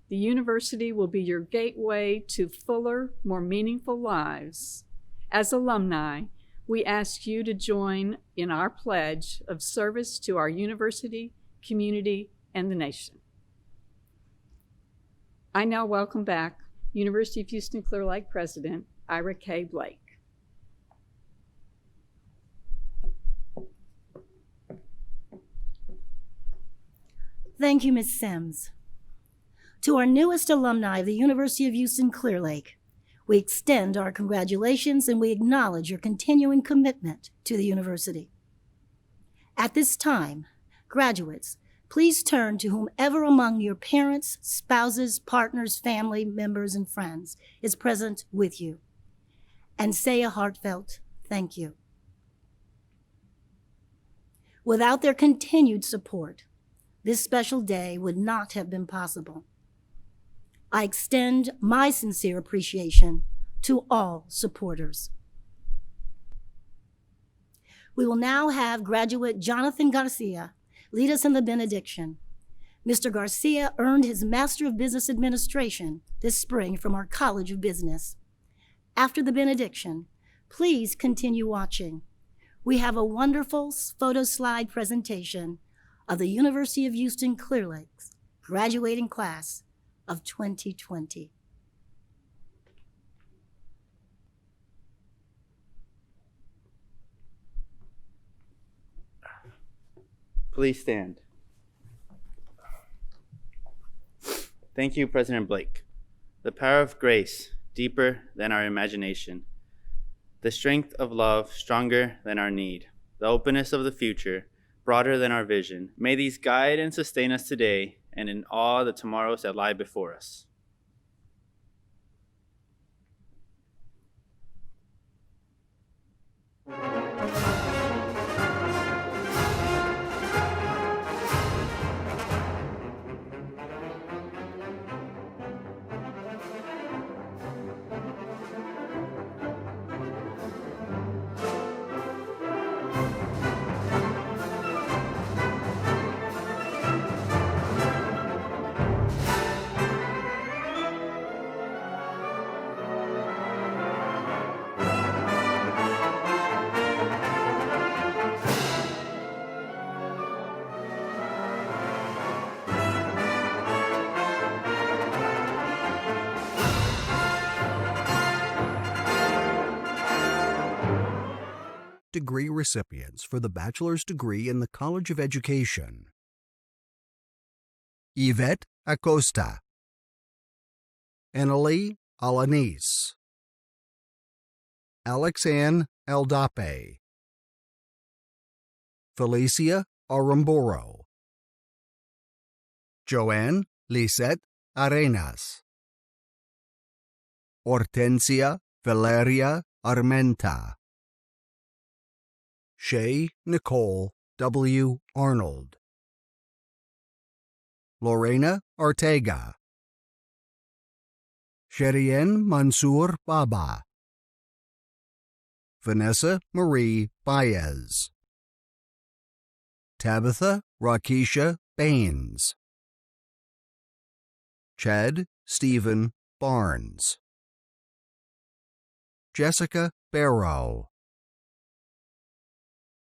The university will be your gateway to fuller, more meaningful lives. As alumni, we ask you to join in our pledge of service to our university, community, and the nation. I now welcome back University of Houston-Clear Lake President Ira K. Blake. Thank you, Ms. Sims. To our newest alumni of the University of Houston-Clear Lake, we extend our congratulations and we acknowledge your continuing commitment to the university. At this time, graduates, please turn to whomever among your parents, spouses, partners, family members, and friends is present with you, and say a heartfelt thank you. Without their continued support, this special day would not have been possible. I extend my sincere appreciation to all supporters. We will now have graduate Jonathan Garcia lead us in the benediction. Mr. Garcia earned his Master of Business Administration this spring from our College of Business. After the benediction, please continue watching. We have a wonderful photo slide presentation of the University of Houston-Clear Lake's graduating class of 2020. Please stand. Thank you, President Blake. The power of grace, deeper than our imagination. The strength of love, stronger than our need. The openness of the future, broader than our vision. May these guide and sustain us today and in all the tomorrows that lie before us. degree recipients for the bachelor's degree in the College of Education. Yvette Acosta, Eneli Alanis, Alexanne Aldape, Felicia Aramburo, Joanne Lisette Arenas, Hortensia Valeria Armenta, Shay Nicole W. Arnold, Lorena Ortega, Sherien Mansour Baba, Vanessa Marie Baez, Tabitha Rakisha Baines, Chad Stephen Barnes, Jessica Barrow,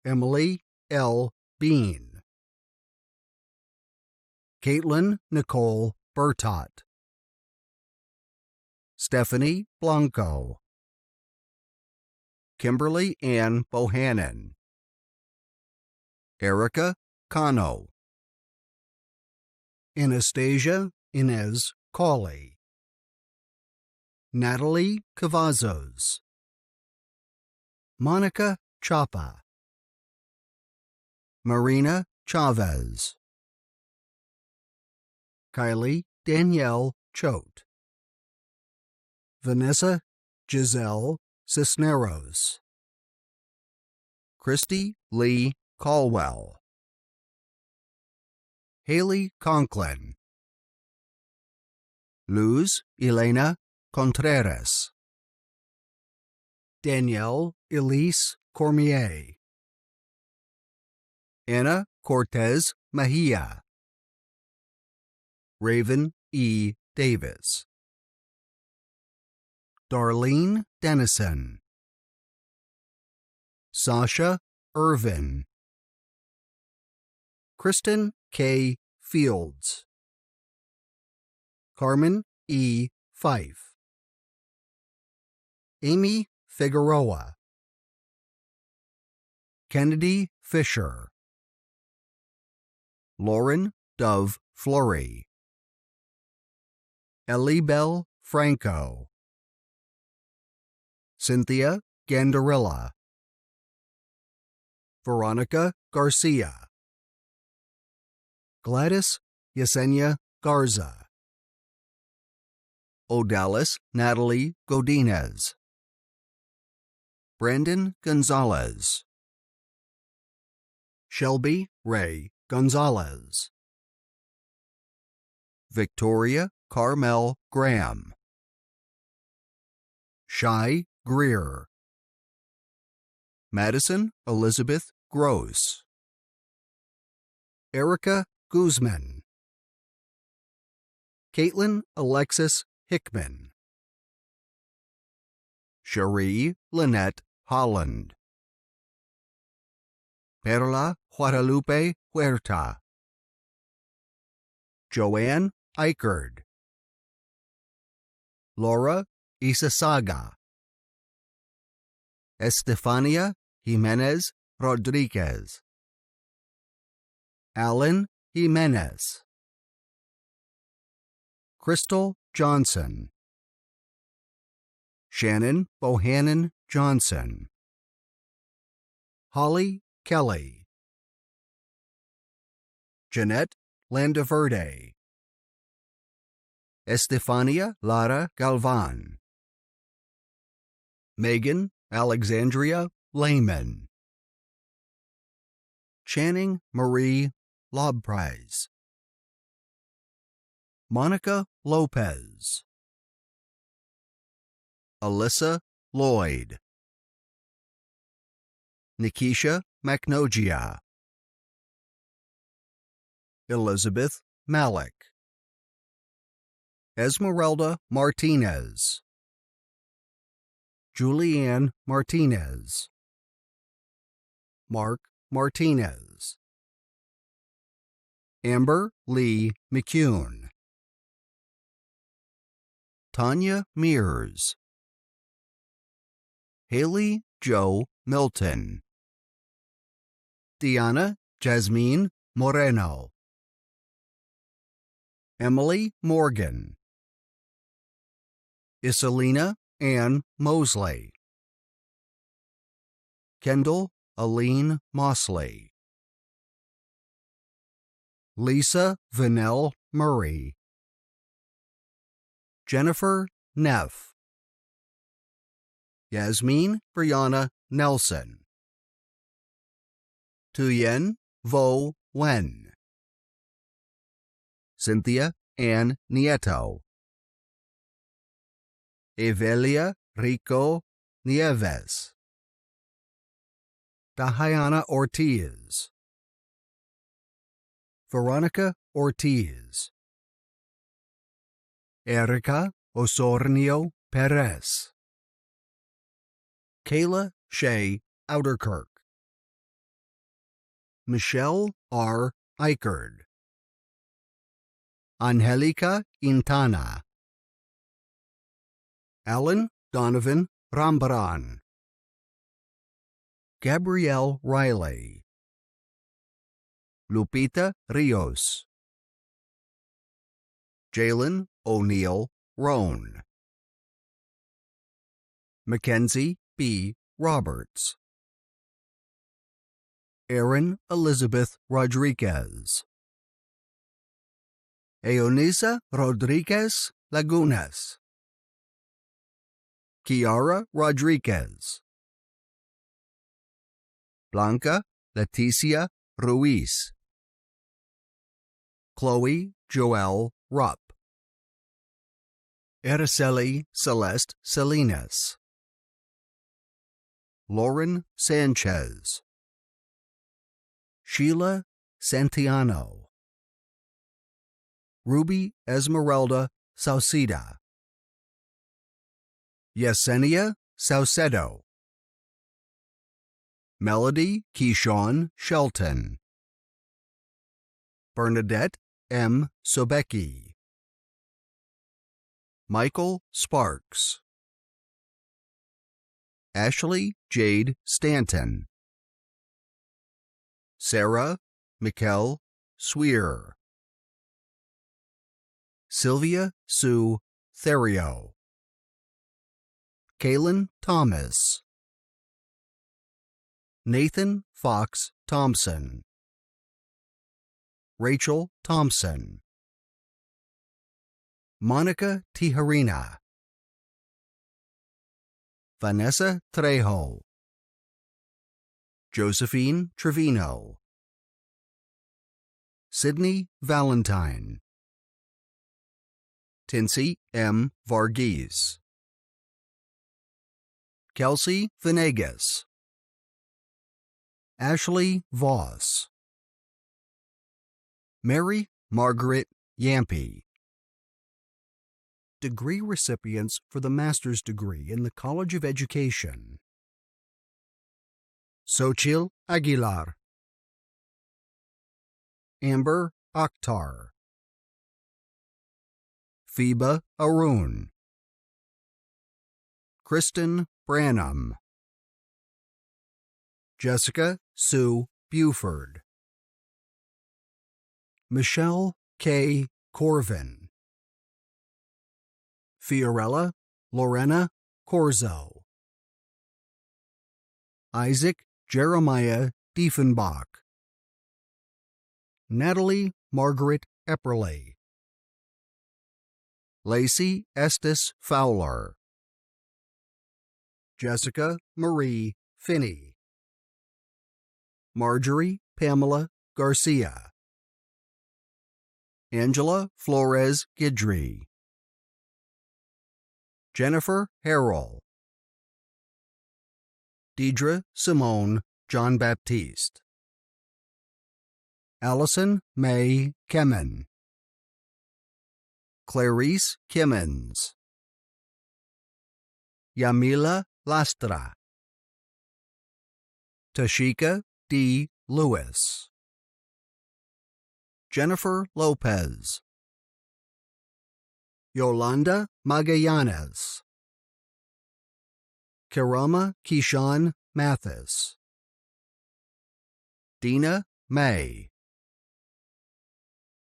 Emily L. Bean, Caitlin Nicole Bertot, Stephanie Blanco, Kimberly Ann Bohannon, Erica Cano, Anastasia Inez Cawley, Natalie Cavazos, Monica Chapa, Marina Chavez, Kylie Danielle Choate, Vanessa Giselle Cisneros, Christy Lee Caldwell, Haley Conklin, Luz Elena Contreras, Danielle Elise Cormier, Anna Cortez Mejia, Raven E. Davis, Darlene Dennison, Sasha Irvin, Kristen K. Fields, Carmen E. Fife, Amy Figueroa, Kennedy Fisher, Lauren Dove Fleury, Elibel Franco, Cynthia Gandarilla, Veronica Garcia, Gladys Yesenia Garza, Odalis Natalie Godinez, Brandon Gonzalez, Shelby Ray Gonzalez, Victoria Carmel Graham, Shai Greer, Madison Elizabeth Gross, Erica Guzman, Caitlin Alexis Hickman, Cherie Lynette Holland, Perla Guadalupe Huerta, Joanne Eichard, Laura Isasaga, Estefania Jimenez Rodriguez, Alan Jimenez, Crystal Johnson, Shannon Bohannon Johnson, Holly Kelly, Jeanette Landaverde, Estefania Lara Galvan, Megan Alexandria Lehman, Channing Marie Lobprize, Monica Lopez, Alyssa Lloyd, Nikisha Macnogia, Elizabeth Malik, Esmeralda Martinez, Julianne Martinez, Mark Martinez, Amber Lee McCune, Tanya Mears, Haley Joe Milton, Diana Jasmine Moreno, Emily Morgan, Iselina Ann Mosley, Kendall Aline Mosley, Lisa Vanell Murray, Jennifer Neff, Yasmin Brianna Nelson, Tuyen Vo Wen, Cynthia Ann Nieto, Evelia Rico Nieves, Dahayana Ortiz, Veronica Ortiz, Erica Osornio Perez, Kayla Shea Outerkirk, Michelle R. Eichard, Angelica Intana, Alan Donovan Rambaran, Gabrielle Riley, Lupita Rios, Jalen O'Neill Roan, Mackenzie B. Roberts, Erin Elizabeth Rodriguez, Eunice Rodriguez Lagunas, Kiara Rodriguez, Blanca Leticia Ruiz, Chloe Joelle Rupp, Araceli Celeste Salinas, Lauren Sanchez, Sheila Santiano, Ruby Esmeralda Sauceda, Yesenia Saucedo, Melody Keyshawn Shelton, Bernadette M. Sobecki, Michael Sparks, Ashley Jade Stanton, Sarah Mikkel Sweer, Sylvia Sue Therio, Kaylin Thomas, Nathan Fox Thompson, Rachel Thompson, Monica Tijerina, Vanessa Trejo, Josephine Trevino, Sydney Valentine, Tinsy M. Varghese, Kelsey Venegas, Ashley Voss, Mary Margaret Yampy. Degree recipients for the master's degree in the College of Education: Xochitl Aguilar, Amber Akhtar, Fiba Arun, Kristen Branham, Jessica Sue Buford, Michelle K. Corvin, Fiorella Lorena Corzo, Isaac Jeremiah Diefenbach, Natalie Margaret Epperle, Lacey Estes Fowler, Jessica Marie Finney, Marjorie Pamela Garcia, Angela Flores Guidry, Jennifer Harrell, Deidre Simone John Baptiste, Allison May Kemen, Clarice Kimmons, Yamila Lastra, Tashika D. Lewis, Jennifer Lopez, Yolanda Magallanes, Karama Keyshawn Mathis, Dina May,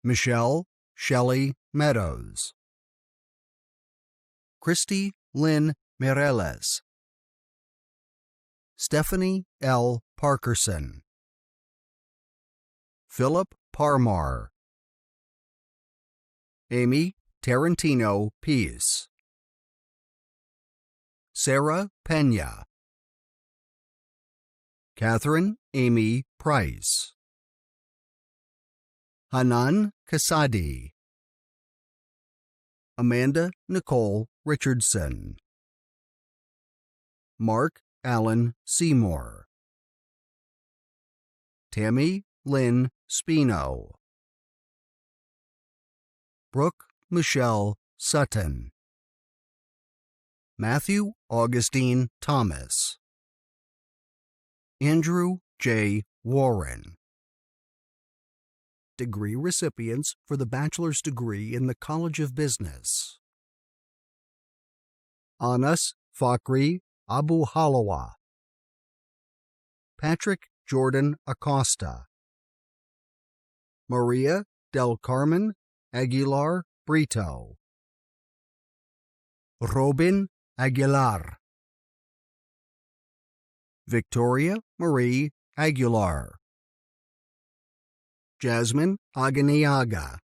Michelle Shelley Meadows, Christy Lynn Mireles, Stephanie L. Parkerson, Philip Parmar, Amy Tarantino Peace, Sarah Pena, Catherine Amy Price, Hanan Kasadi, Amanda Nicole Richardson, Mark Allen Seymour, Tammy Lynn Spino, Brooke Michelle Sutton, Matthew Augustine Thomas, Andrew J. Warren. Degree recipients for the bachelor's degree in the College of Business: Anas Fakhri Abu Halawa, Patrick Jordan Acosta, Maria del Carmen Aguilar Brito, Robin Aguilar, Victoria Marie Aguilar, Jasmine Aganiaga,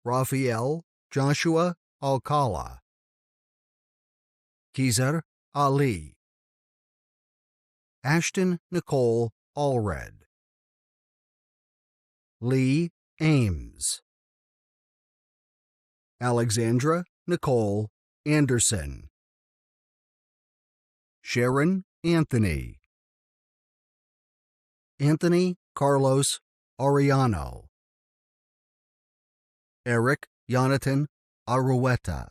Rafael Joshua Alcala, Kizar Ali, Ashton Nicole Allred, Lee Ames, Alexandra Nicole Anderson, Sharon Anthony, Anthony Carlos Ariano, Eric Jonathan Arueta,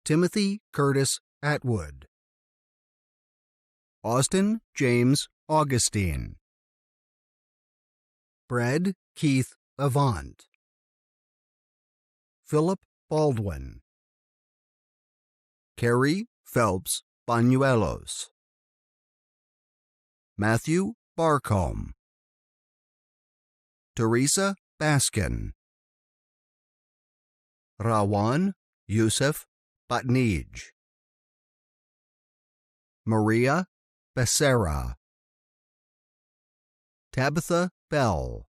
Timothy Curtis Atwood, Austin James Augustine, Brad Keith Avant, Philip Baldwin, Carrie Phelps Banuelos, Matthew Barcombe, Teresa Baskin, Rawan Yusuf Batnij, Maria Becerra, Tabitha Bell,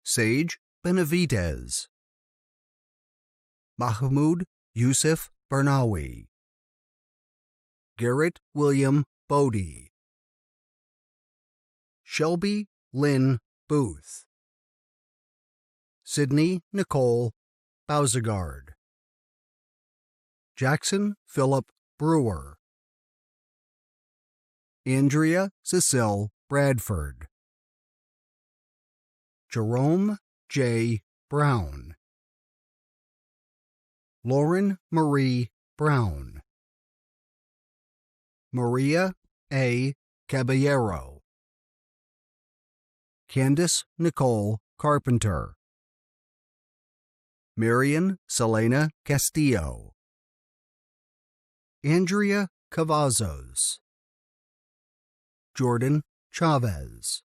Sage Benavides, Mahmoud Yusuf Bernawi, Garrett William Bodie, Shelby Lynn Booth, Sydney Nicole Bauzegard, Jackson Philip Brewer, Andrea Cecile Bradford, Jerome J. Brown, Lauren Marie Brown, Maria A. Caballero, Candace Nicole Carpenter, Marian Selena Castillo, Andrea Cavazos, Jordan Chavez,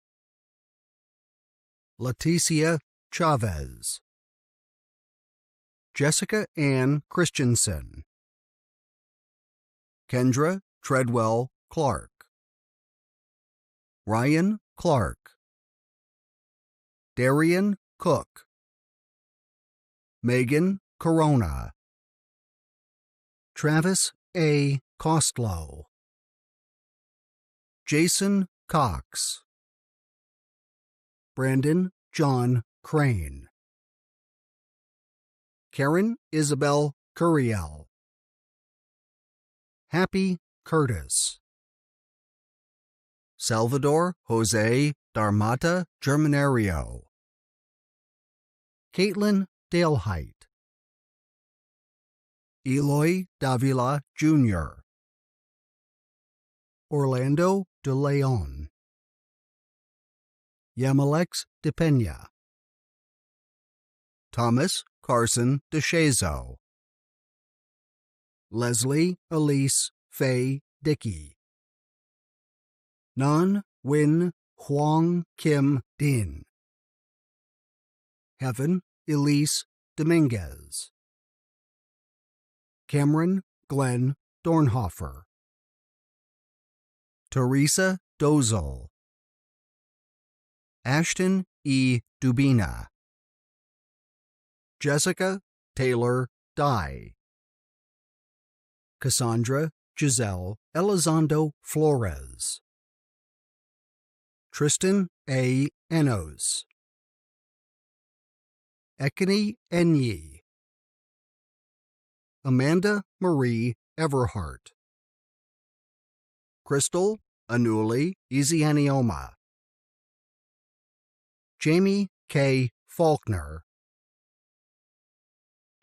Leticia Chavez, Jessica Ann Christensen, Kendra Treadwell Clark, Ryan Clark, Darian Cook, Megan Corona, Travis A. Costlow, Jason Cox, Brandon John Crane, Karen Isabel Curiel, Happy Curtis, Salvador Jose Darmata Germanario, Caitlin Dalehite, Eloy Davila Jr., Orlando de Leon, Yamalex de Pena, Thomas Carson DeShazo, Leslie Elise Faye Dickey, Nan Win Huang Kim Din. Heaven Elise Dominguez. Cameron Glenn Dornhofer. Teresa Dozel. Ashton E. Dubina. Jessica Taylor Dye. Cassandra Giselle Elizondo Flores. Tristan A. Enos. Ekene Enyi. Amanda Marie Everhart. Crystal Anuli Izianioma. Jamie K. Faulkner.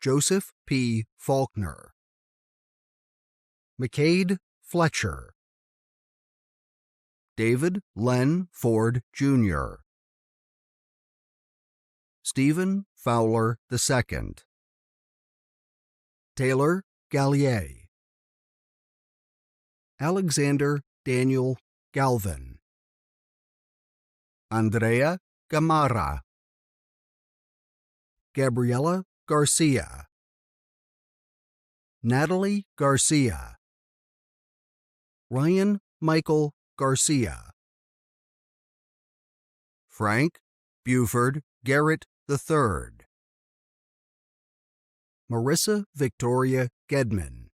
Joseph P. Faulkner. McCade Fletcher. David Len Ford, Jr. Stephen Fowler II. Taylor Gallier. Alexander Daniel Galvin. Andrea Gamarra. Gabriela Garcia. Natalie Garcia. Ryan Michael Garcia. Frank Buford Garrett III. Marissa Victoria Gedman.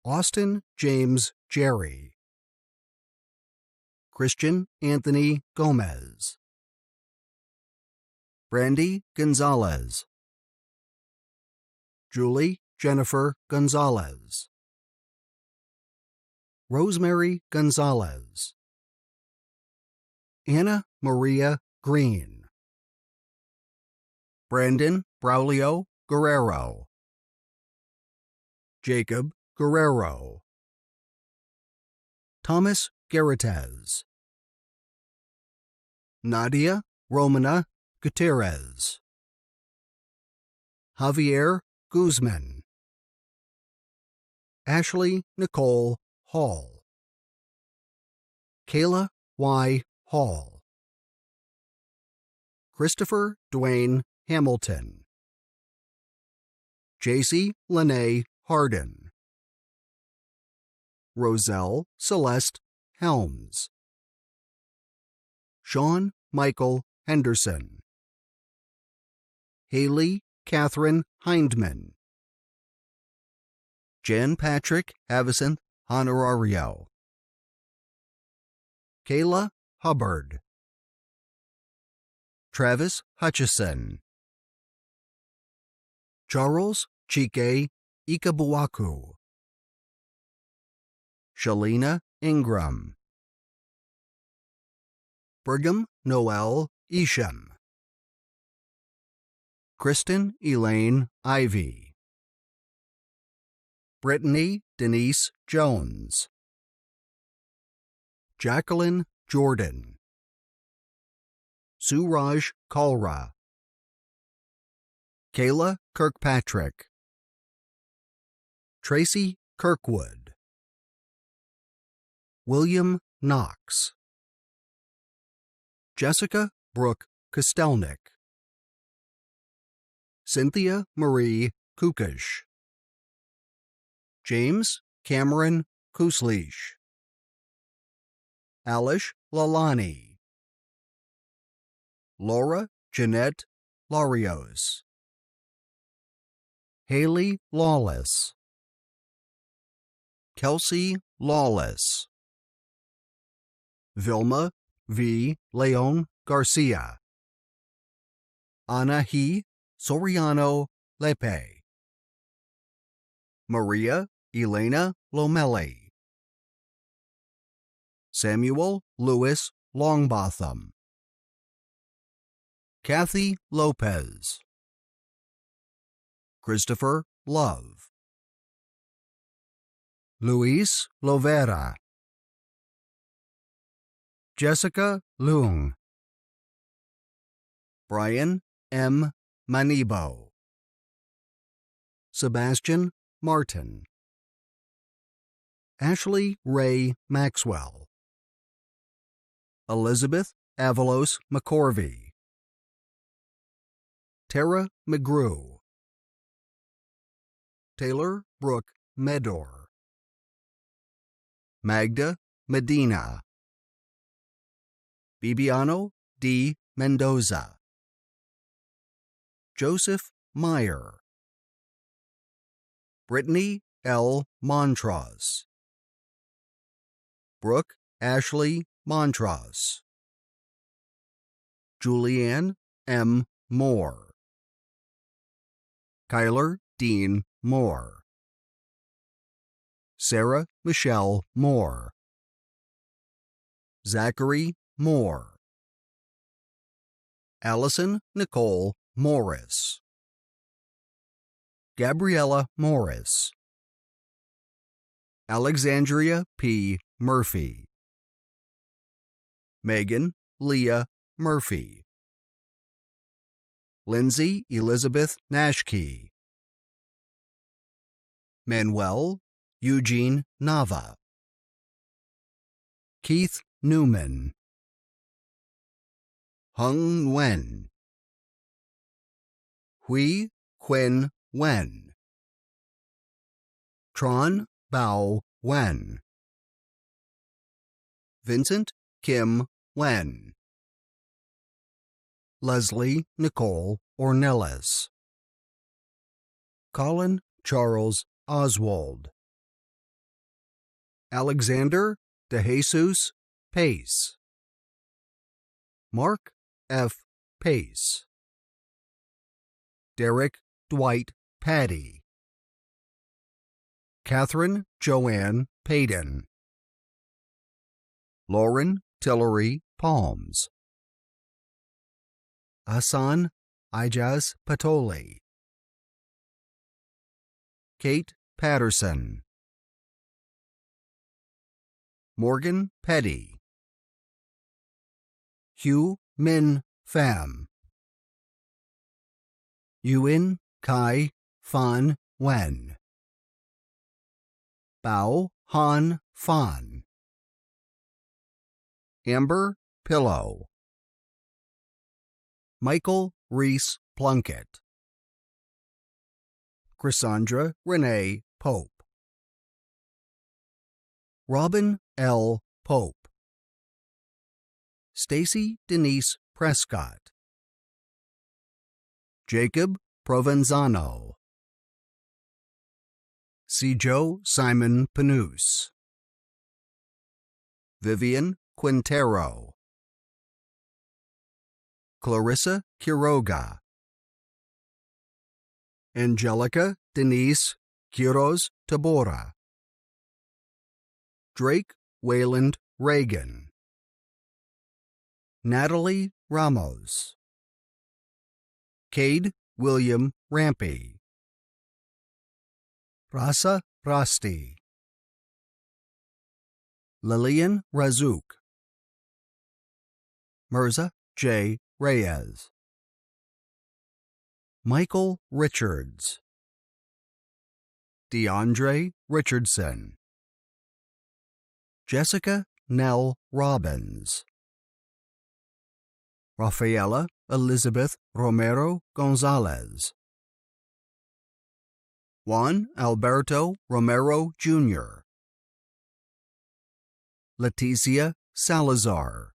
Austin James Jerry. Christian Anthony Gomez. Brandy Gonzalez. Julie Jennifer Gonzalez. Rosemary Gonzalez. Anna Maria Green. Brandon Braulio Guerrero. Jacob Guerrero. Thomas Garretez. Nadia Romana Gutierrez. Javier Guzman. Ashley Nicole Hall. Kayla Y. Hall. Christopher Dwayne Hamilton. J.C. Lene Hardin. Roselle Celeste Helms. Sean Michael Henderson. Haley Catherine Hindman. Jen Patrick Avicent Honorario. Kayla Hubbard. Travis Hutchison. Charles Chike Ikabuaku. Shalina Ingram. Brigham Noel Isham. Kristen Elaine Ivy. Brittany Denise Jones. Jacqueline Jordan. Suraj Kalra. Kayla Kirkpatrick. Tracy Kirkwood. William Knox. Jessica Brooke Kostelnick. Cynthia Marie Kukish. James Cameron Kuslish. Alish Lalani. Laura Jeanette Larios. Haley Lawless. Kelsey Lawless. Vilma V. Leon Garcia. Anahi Soriano Lepe. Maria Elena Lomeli. Samuel Lewis Longbotham. Kathy Lopez. Christopher Love. Luis Lovera. Jessica Leung. Brian M. Manibo. Sebastian Martin. Ashley Ray Maxwell. Elizabeth Avalos McCorvey, Tara McGrew, Taylor Brooke Medor, Magda Medina, Bibiano D. Mendoza, Joseph Meyer, Brittany L. Montrose, Brooke Ashley Montrose, Julianne M. Moore, Kyler Dean Moore, Sarah Michelle Moore, Zachary Moore, Allison Nicole Morris, Gabriella Morris, Alexandria P. Murphy, Megan Leah Murphy, Lindsay Elizabeth Nashke, Manuel Eugene Nava, Keith Newman, Hung Nguyen, Hui Quinn Wen, Tron Bao Wen, Vincent Kim Wen, Leslie Nicole Ornelas, Colin Charles Oswald, Alexander De Jesus Pace, Mark F. Pace, Derek Dwight Paddy, Catherine Joanne Payton, Lauren Tillery Palms, Hassan Ijaz Patoli, Kate Patterson, Morgan Petty, Hugh Min Pham, Yuan Kai Fan Wen, Bao Han Fan, Amber Pillow, Michael Reese Plunkett, Chrysandra Renee Pope, Robin L. Pope, Stacy Denise Prescott, Jacob Provenzano, Cijo Simon Panus, Vivian Quintero, Clarissa Quiroga, Angelica Denise Quiroz Tabora, Drake Wayland Reagan, Natalie Ramos, Cade William Rampy, Rasa Rasti, Lillian Razuk, Mirza J. Reyes, Michael Richards, DeAndre Richardson, Jessica Nell Robbins, Rafaela Elizabeth Romero Gonzalez, Juan Alberto Romero Jr., Leticia Salazar,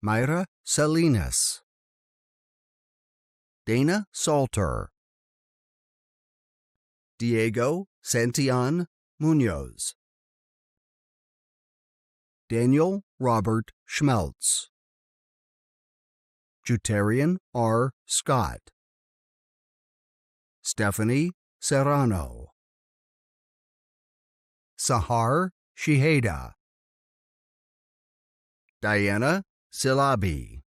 Mayra Salinas, Dana Salter, Diego Santillan Munoz, Daniel Robert Schmeltz, Juterian R. Scott, Stephanie Serrano, Sahar Shiheda, Diana Silabi,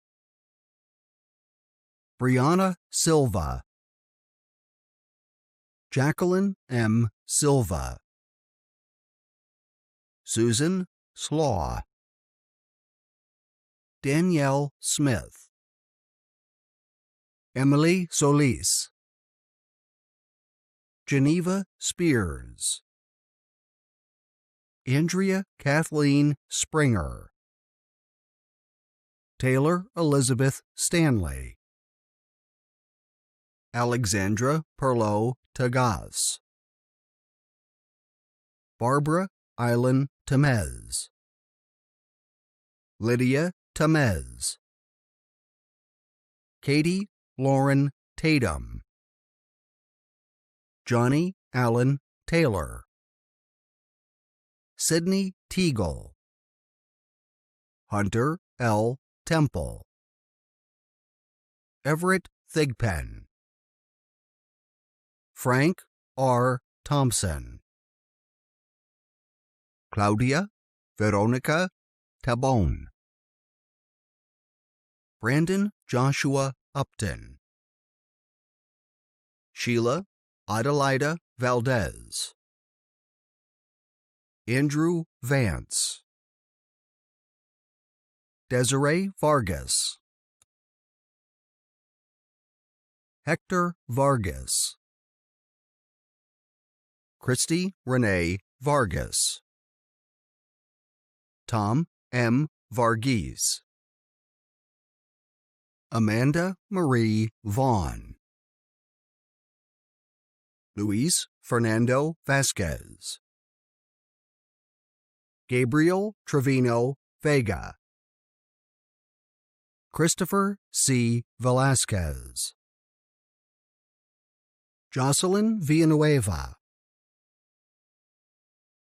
Brianna Silva, Jacqueline M. Silva, Susan Slaw, Danielle Smith, Emily Solis, Geneva Spears, Andrea Kathleen Springer, Taylor Elizabeth Stanley, Alexandra Perlo Tagas, Barbara Island Temez, Lydia Temez, Katie Lauren Tatum, Johnny Allen Taylor, Sidney Teagle, Hunter L. Temple, Everett Thigpen, Frank R. Thompson, Claudia Veronica Tabone, Brandon Joshua Upton, Sheila Adelaida Valdez, Andrew Vance, Desiree Vargas, Hector Vargas, Christy Renee Vargas, Tom M. Varghese, Amanda Marie Vaughn, Luis Fernando Vasquez, Gabriel Trevino Vega, Christopher C. Velasquez, Jocelyn Villanueva,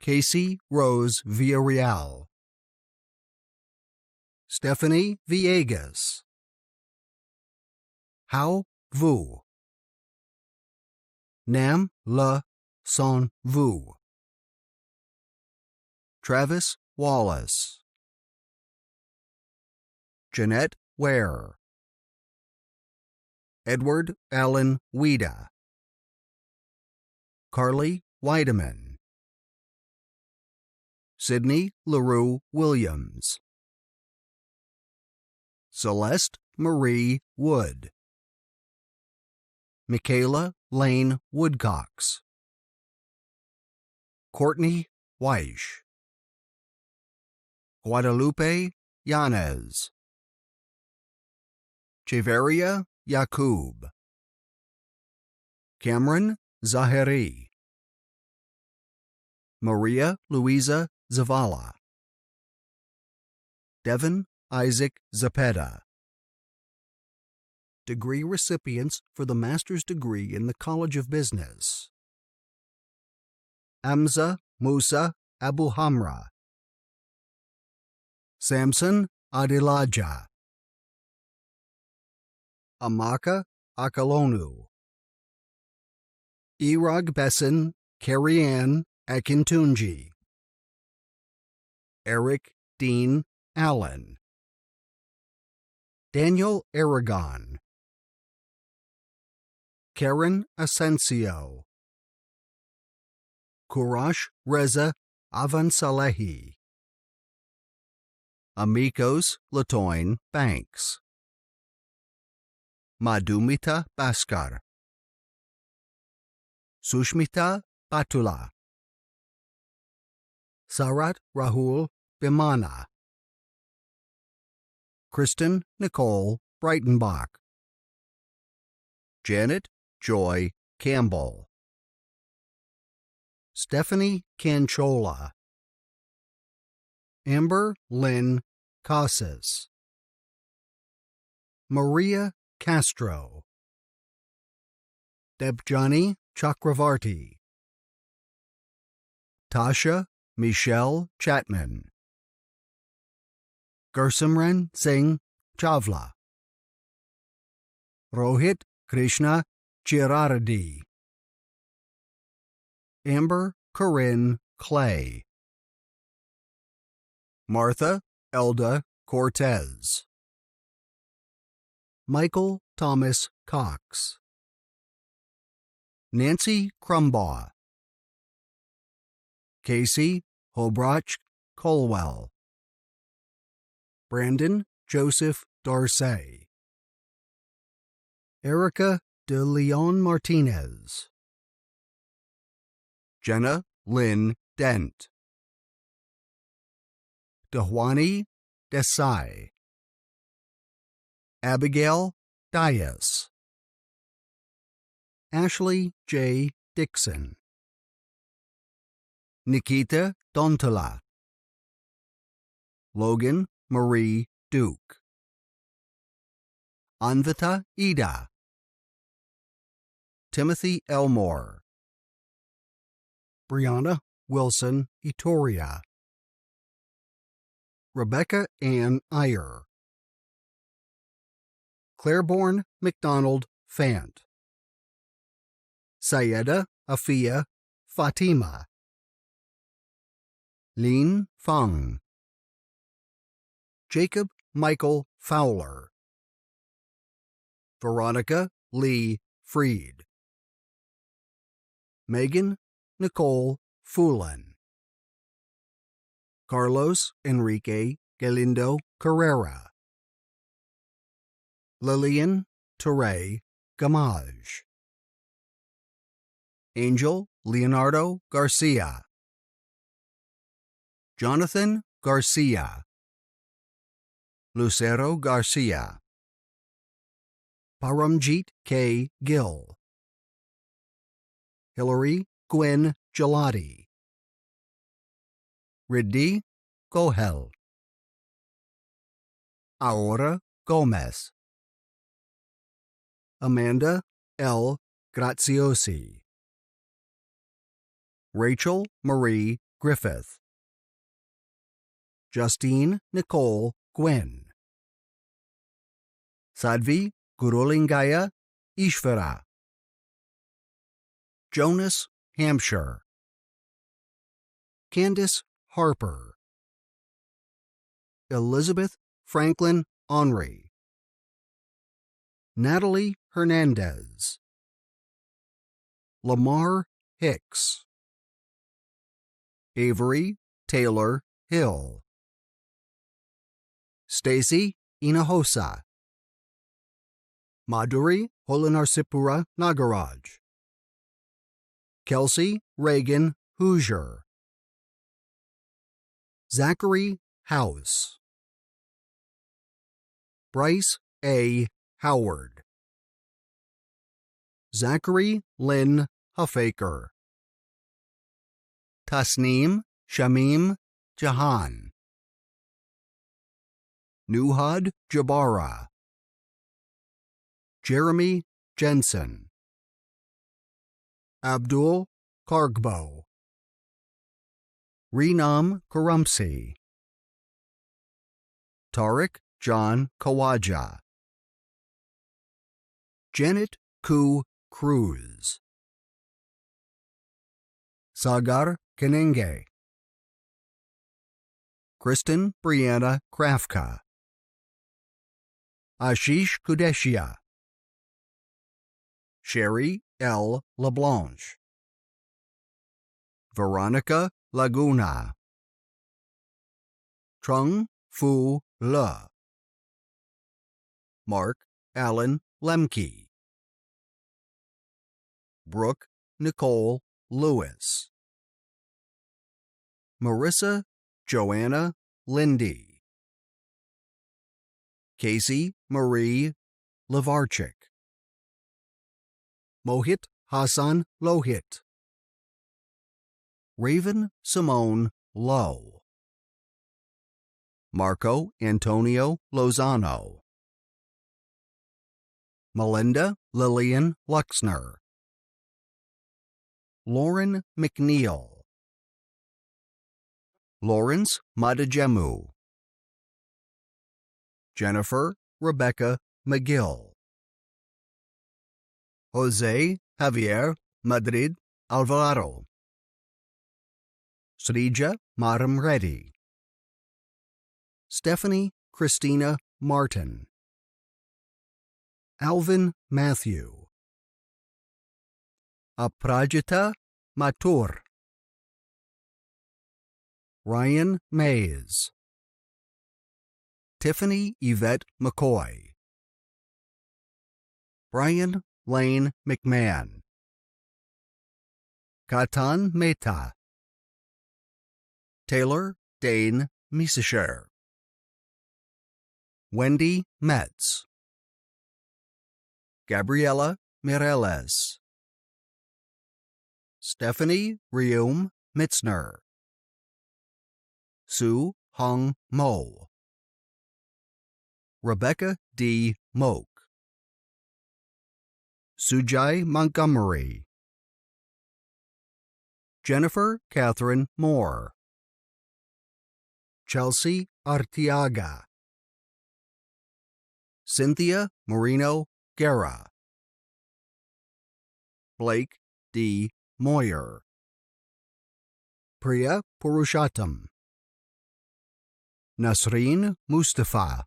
Casey Rose Villarreal, Stephanie Villegas, Hao Vu, Nam Le Son Vu, Travis Wallace, Jeanette Ware, Edward Allen Weeda, Carly Weideman, Sidney LaRue Williams, Celeste Marie Wood, Michaela Lane Woodcox, Courtney Weish, Guadalupe Yanez, Cheveria Yakub, Cameron Zaheri, Maria Luisa Zavala, Devin Isaac Zapeta. Degree recipients for the master's degree in the College of Business: Amza Musa Abu Hamra, Samson Adilaja, Amaka Akalonu, Irag Besson Carrie-Ann Akintunji, Eric Dean Allen, Daniel Aragon, Karen Asensio, Kurash Reza Avansalehi, Amicos Latoyne Banks, Madhumita Bhaskar, Sushmita Batula, Sarat Rahul Bimana, Kristen Nicole Breitenbach, Janet Joy Campbell, Stephanie Canchola, Amber Lynn Casas, Maria Castro, Debjani Chakravarti, Tasha Michelle Chatman, Gursimran Singh Chavla, Rohit Krishna Chirardi, Amber Corinne Clay, Martha Elda Cortez, Michael Thomas Cox, Nancy Crumbaugh, Casey Hobrach Colwell, Brandon Joseph Darcy, Erica de Leon Martinez, Jenna Lynn Dent, Dehwani Desai, Abigail Dias, Ashley J. Dixon, Nikita Dontola, Logan Marie Duke, Anvita Ida, Timothy Elmore, Brianna Wilson Itoria, Rebecca Ann Iyer, Claiborne McDonald Fant, Sayeda Afia Fatima, Lin Fang, Jacob Michael Fowler, Veronica Lee Freed, Megan Nicole Fulin, Carlos Enrique Galindo Carrera, Lillian Teray Gamage, Angel Leonardo Garcia, Jonathan Garcia, Lucero Garcia, Paramjeet K. Gill, Hillary Gwen Gelati, Riddhi Gohel, Aura Gomez, Amanda L. Graziosi, Rachel Marie Griffith, Justine Nicole Gwen, Sadvi Gurulingaya Ishvara, Jonas Hampshire, Candace Harper, Elizabeth Franklin Henry, Natalie Hernandez, Lamar Hicks, Avery Taylor Hill, Stacy Inahosa, Madhuri Holinarsipura Nagaraj, Kelsey Reagan Hoosier, Zachary House, Bryce A. Howard, Zachary Lynn Huffaker, Tasneem Shamim Jahan, Nuhad Jabara, Jeremy Jensen, Abdul Kargbo, Renam Karamsi, Tariq John Kawaja, Janet Ku Cruz, Sagar Kenenge, Kristen Brianna Krafka, Ashish Kudeshia, Sherry L. LeBlanche, Veronica Laguna, Trung Fu Le, Mark Allen Lemke, Brooke Nicole Lewis, Marissa Joanna Lindy, Casey Marie Levarchik, Mohit Hassan Lohit, Raven Simone Lowe, Marco Antonio Lozano, Melinda Lillian Luxner, Lauren McNeil, Lawrence Madajemu, Jennifer Rebecca McGill, Jose Javier Madrid Alvarado, Srija Maram Reddy, Stephanie Christina Martin, Alvin Matthew, Aprajita Matur, Ryan Mays, Tiffany Yvette McCoy, Brian Lane McMahon, Katan Mehta, Taylor Dane Miescher, Wendy Metz, Gabriela Mireles, Stephanie Reume Mitzner, Sue Hong Mo, Rebecca D. Moak, Sujai Montgomery, Jennifer Catherine Moore, Chelsea Artiaga, Cynthia Marino Guerra, Blake D. Moyer, Priya Purushottam, Nasreen Mustafa,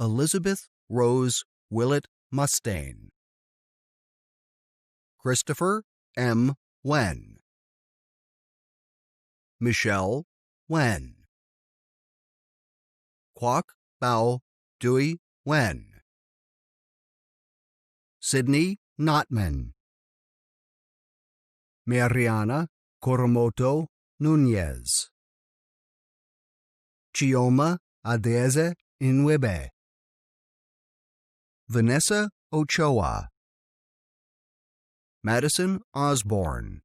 Elizabeth Rose Willett Mustaine, Christopher M. Wen, Michelle Wen, Kwok Bao Dui Wen, Sydney Notman, Mariana Koromoto Nunez, Chioma Adeze Inwebe, Vanessa Ochoa, Madison Osborne,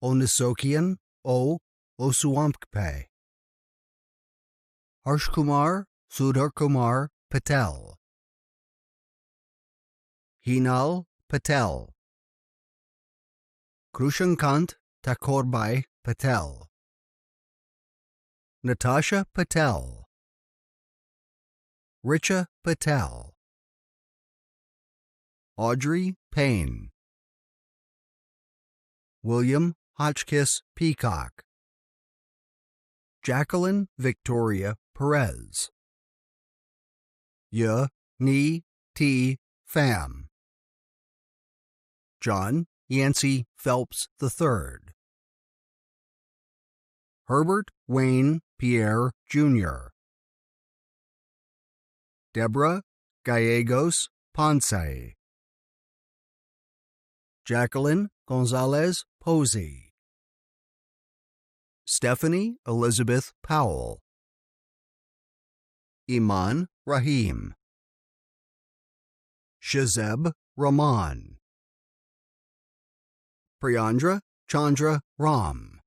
Onisokian O. Osuampkpe, Harshkumar Sudharkumar Patel, Hinal Patel, Krushankant Thakurbai Patel, Natasha Patel, Richa Patel, Audrey Payne, William Hotchkiss Peacock, Jacqueline Victoria Perez, Ye Ni T. Pham, John Yancey Phelps III, Herbert Wayne Pierre Jr., Deborah Gallegos Ponce, Jacqueline Gonzalez Posey, Stephanie Elizabeth Powell, Iman Rahim, Shazeb Rahman, Priyandra Chandra Ram,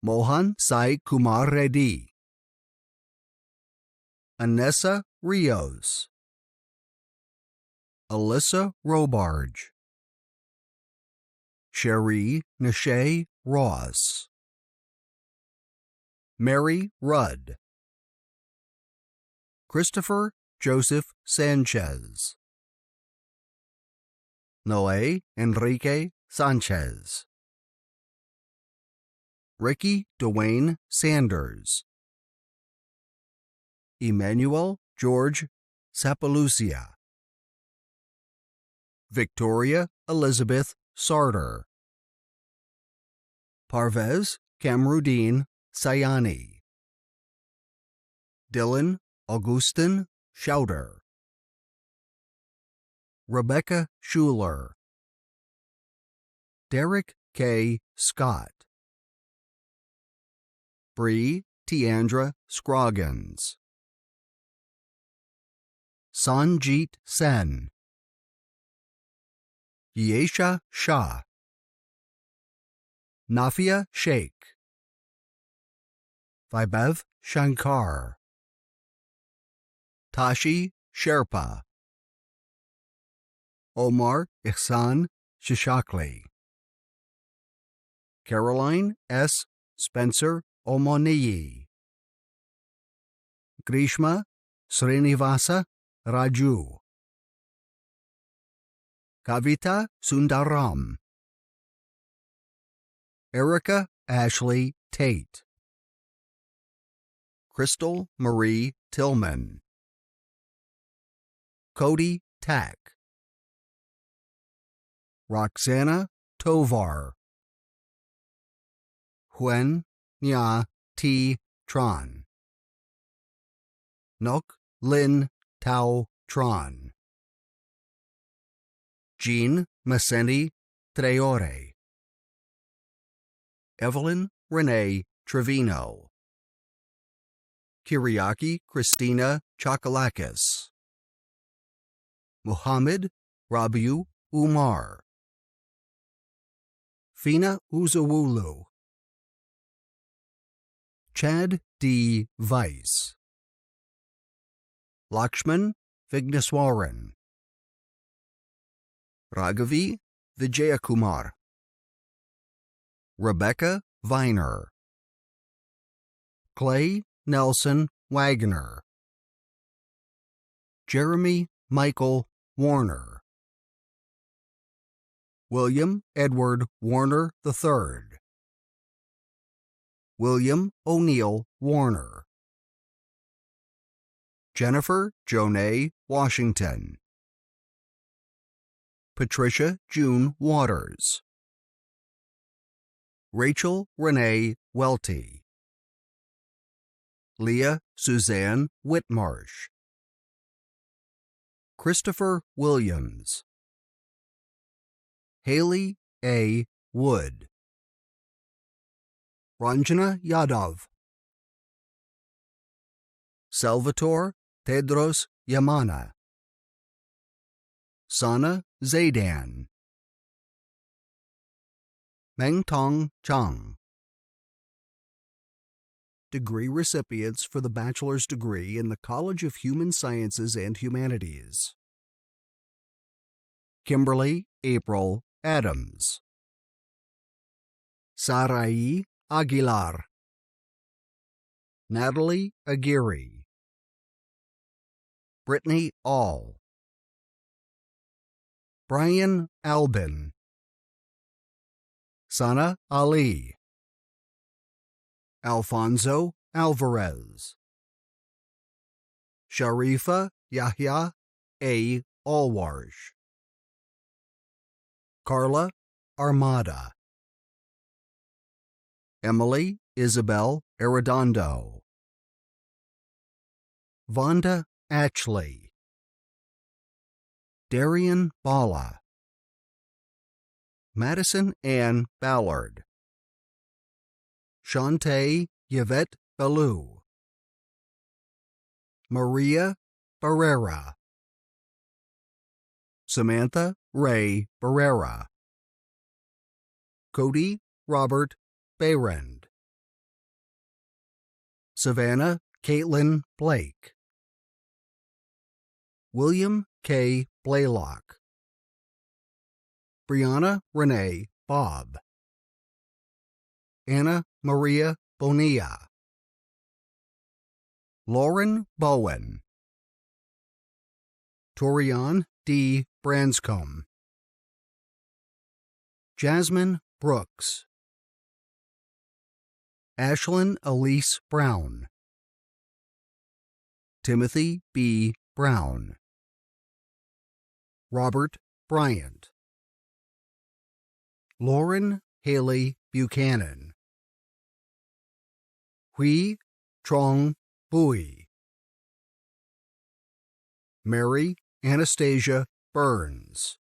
Mohan Sai Kumar Reddy, Anessa Rios, Alyssa Robarge, Cherie Nashay Ross, Mary Rudd, Christopher Joseph Sanchez, Noé Enrique Sanchez, Ricky Dwayne Sanders, Emmanuel George Sapalucia, Victoria Elizabeth Sarter, Parvez Kamruddin Sayani, Dylan Augustin Schauder, Rebecca Schuler, Derek K. Scott, Bree Tiandra Scroggins, Sanjeet Sen, Yesha Shah, Nafia Sheikh, Vaibhav Shankar, Tashi Sherpa, Omar Ihsan Shishakli, Caroline S. Spencer Omoniyi, Grishma Srinivasa Raju, Kavita Sundaram, Erica Ashley Tate, Crystal Marie Tillman, Cody Tack, Roxana Tovar, Huen Nya T. Tron, Nok Lin Tao Tron, Jean Maseni Treore, Evelyn Renee Trevino, Kyriaki Christina Chakalakis, Muhammad Rabiu Umar, Fina Uzawulu, Chad D. Weiss, Lakshman Vigneswaran, Raghavi Vijayakumar, Rebecca Viner, Clay Nelson Wagner, Jeremy Michael Warner, William Edward Warner III, William O'Neill Warner, Jennifer Jonay Washington, Patricia June Waters, Rachel Renee Welty, Leah Suzanne Whitmarsh, Christopher Williams, Haley A. Wood, Ranjana Yadav, Salvatore Tedros Yamana, Sana Zaidan, Mengtong Chang. Degree recipients for the bachelor's degree in the College of Human Sciences and Humanities: Kimberly April Adams, Sarai Aguilar, Natalie Aguirre, Brittany All, Brian Albin, Sana Ali, Alfonso Alvarez, Sharifa Yahya A. Alwarsh, Carla Armada, Emily Isabel Arredondo, Vonda Atchley, Darian Bala, Madison Ann Ballard, Shantae Yvette Ballou, Maria Barrera, Samantha Ray Barrera, Cody Robert Behrend, Savannah Caitlin Blake, William K. Blaylock, Brianna Renee Bobb, Anna Maria Bonilla, Lauren Bowen, Torian D. Branscombe, Jasmine Brooks, Ashlyn Elise Brown, Timothy B. Brown, Robert Bryant, Lauren Haley Buchanan, Hui Trong Bui, Mary Anastasia Burns,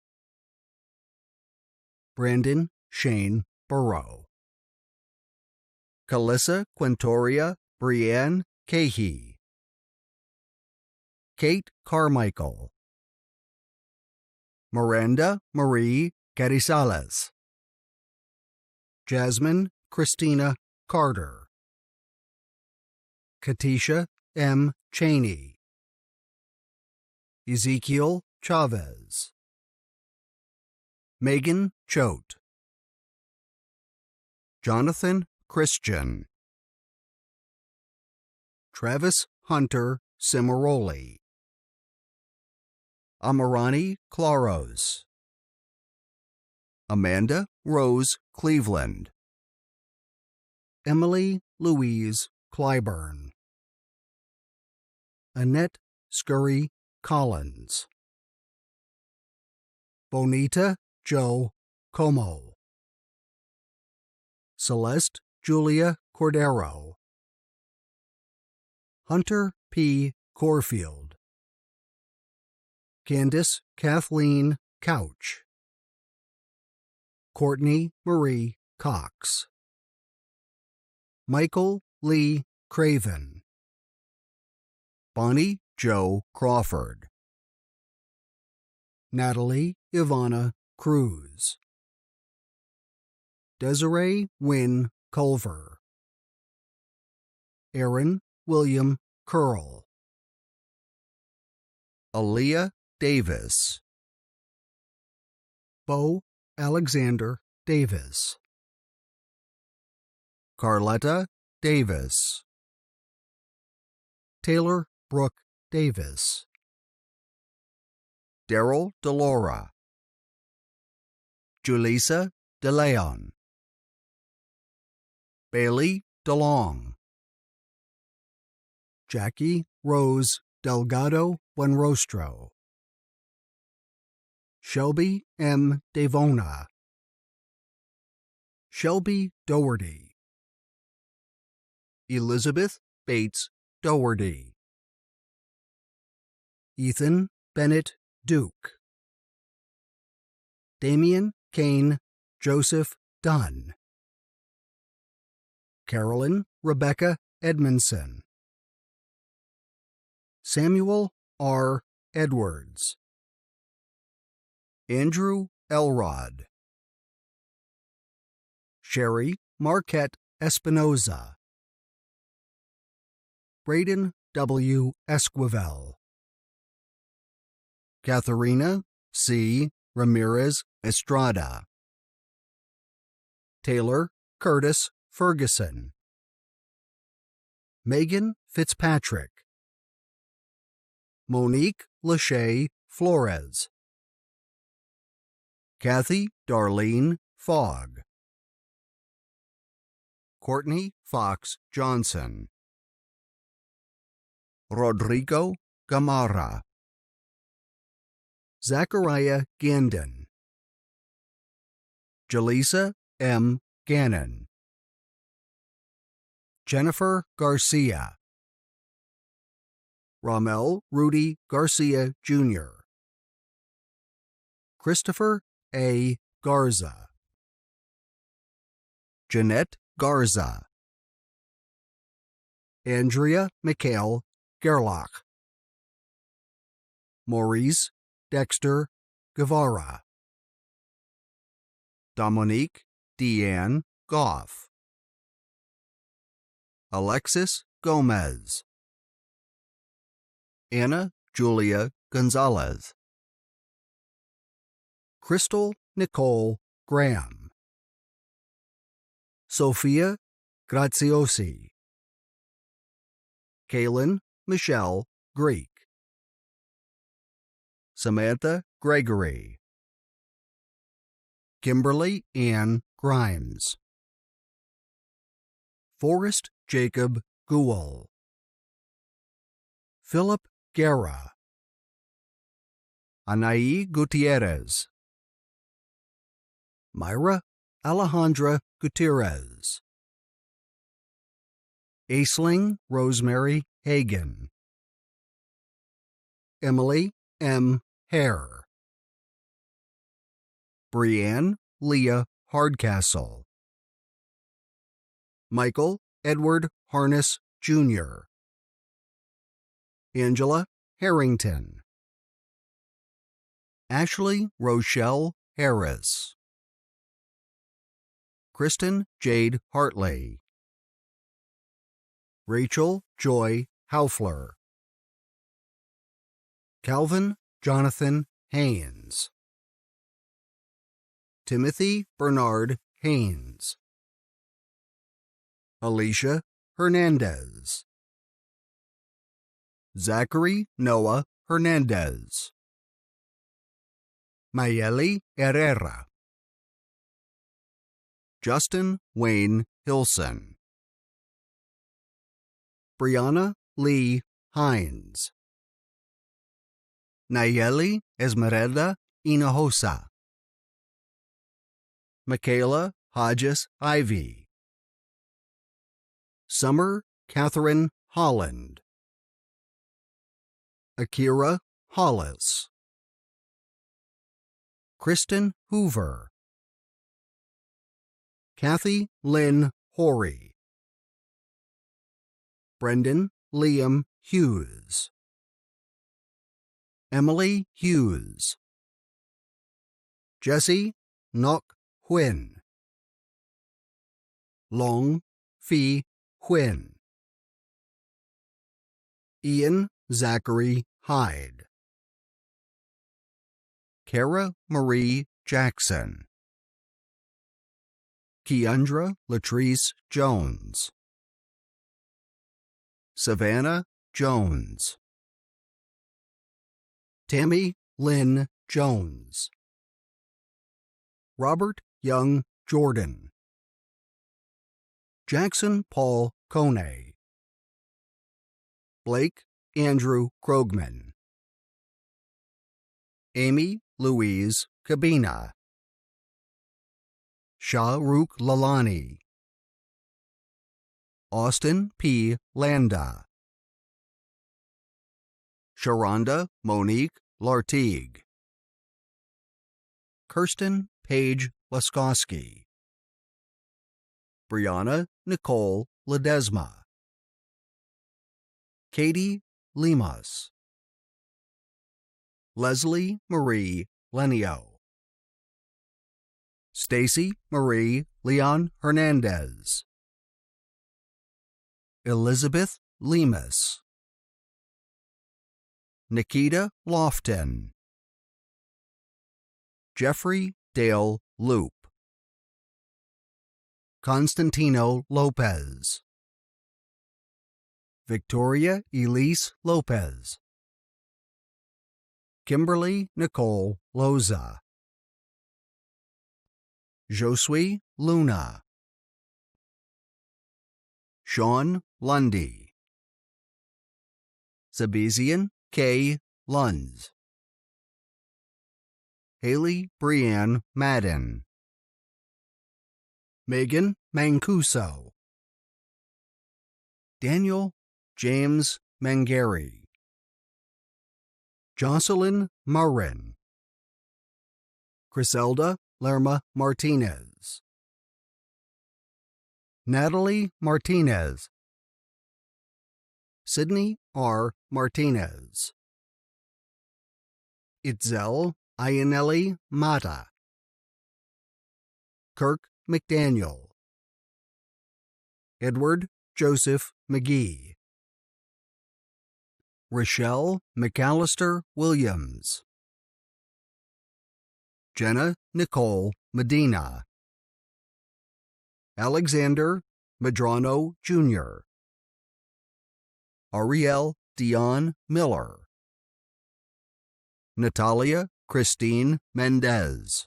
Brandon Shane Burrow, Calissa Quintoria Brianne Cahey, Kate Carmichael, Miranda Marie Carizales, Jasmine Christina Carter, Katisha M. Cheney, Ezekiel Chavez, Megan Choate, Jonathan Christian, Travis Hunter Cimaroli, Amarani Claros, Amanda Rose Cleveland, Emily Louise Clyburn, Annette Scurry Collins, Bonita Joe Como, Celeste Julia Cordero, Hunter P. Corfield, Candace Kathleen Couch, Courtney Marie Cox, Michael Lee Craven, Bonnie Jo Crawford, Natalie Ivana Cruz, Desiree Wynn Culver, Aaron William Curl, Aaliyah Davis, Bo Alexander Davis, Carletta Davis, Taylor Brooke Davis, Daryl DeLaura, Julissa DeLeon, Bailey DeLong, Jackie Rose Delgado Buenrostro, Shelby M. Devona, Shelby Doherty, Elizabeth Bates Doherty, Ethan Bennett Duke, Damian Kane Joseph Dunn, Carolyn Rebecca Edmondson, Samuel R. Edwards, Andrew Elrod, Sherry Marquette Espinoza, Braden W. Esquivel, Katharina C. Ramirez Estrada, Taylor Curtis Ferguson, Megan Fitzpatrick, Monique Lachey Flores, Kathy Darlene Fogg, Courtney Fox Johnson, Rodrigo Gamarra, Zachariah Gandon, Jaleesa M. Gannon, Jennifer Garcia, Ramel Rudy Garcia Jr., Christopher A. Garza, Jeanette Garza, Andrea Mikhail Gerlach, Maurice Dexter Guevara, Dominique Deanne Goff, Alexis Gomez, Anna Julia Gonzalez, Crystal Nicole Graham, Sophia Graziosi, Kaylin Michelle Greek, Samantha Gregory, Kimberly Ann Grimes, Forrest Jacob Gould, Philip Guerra, Anaí Gutierrez, Myra Alejandra Gutierrez, Aisling Rosemary Hagan, Emily M. Hare, Brianne Leah Hardcastle, Michael Edward Harness, Jr., Angela Harrington, Ashley Rochelle Harris, Kristen Jade Hartley, Rachel Joy Haufler, Calvin Jonathan Haynes, Timothy Bernard Haynes, Alicia Hernandez, Zachary Noah Hernandez, Mayeli Herrera, Justin Wayne Hilson, Brianna Lee Hines, Nayeli Esmeralda Hinojosa, Michaela Hodges Ivy, Summer Catherine Holland, Akira Hollis, Kristen Hoover, Kathy Lynn Horry, Brendan Liam Hughes, Emily Hughes, Jesse Ngoc Huynh, Long Phi Huynh, Ian Zachary Hyde, Kara Marie Jackson, Keandra Latrice Jones, Savannah Jones, Tammy Lynn Jones, Robert Young Jordan, Jackson Paul Kone, Blake Andrew Krogman, Amy Louise Cabina, Shah Rukh Lalani, Austin P. Landa, Sharonda Monique Lartigue, Kirsten Paige Laskowski, Brianna Nicole Ledesma, Katie Limas, Leslie Marie Lenio, Stacy Marie Leon Hernandez, Elizabeth Lemus, Nikita Lofton, Jeffrey Dale Loop, Constantino Lopez, Victoria Elise Lopez, Kimberly Nicole Loza, Josue Luna, Sean Lundy, Sabizian K. Lunds, Haley Brianne Madden, Megan Mancuso, Daniel James Mangari, Jocelyn Murrin, Griselda Lerma Martinez, Natalie Martinez, Sydney R. Martinez, Itzel Ianelli Mata, Kirk McDaniel, Edward Joseph McGee, Rochelle McAllister Williams, Jenna Nicole Medina, Alexander Medrano Jr., Ariel Dion Miller, Natalia Christine Mendez,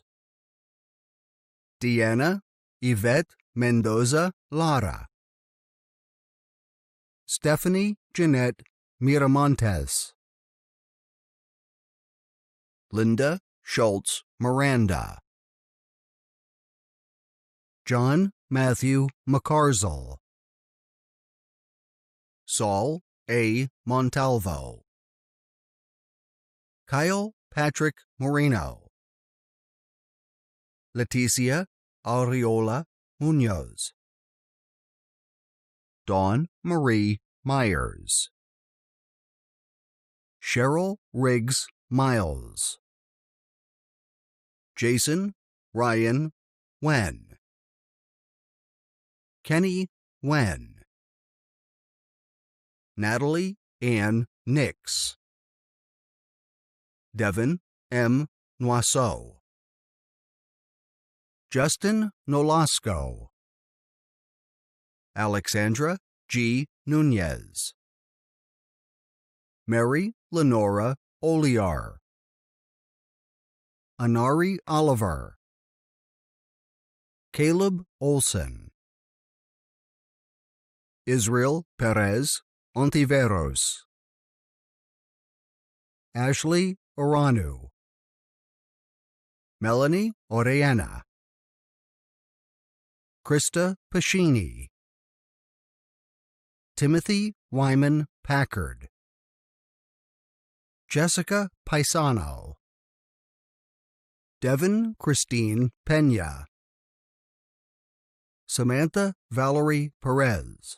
Deanna Yvette Mendoza Lara, Stephanie Jeanette Miramontes, Linda Schultz Miranda, John Matthew McCarzel, Saul A. Montalvo, Kyle Patrick Moreno, Leticia Aureola Munoz, Dawn Marie Myers, Cheryl Riggs Miles, Jason Ryan Wen, Kenny Wen, Natalie Ann Nix, Devin M. Noisseau, Justin Nolasco, Alexandra G. Nunez, Mary Lenora Oliar, Anari Oliver, Caleb Olson, Israel Perez Ontiveros, Ashley Oranu, Melanie Orellana, Krista Pascini, Timothy Wyman Packard, Jessica Paisano, Devin Christine Pena, Samantha Valerie Perez,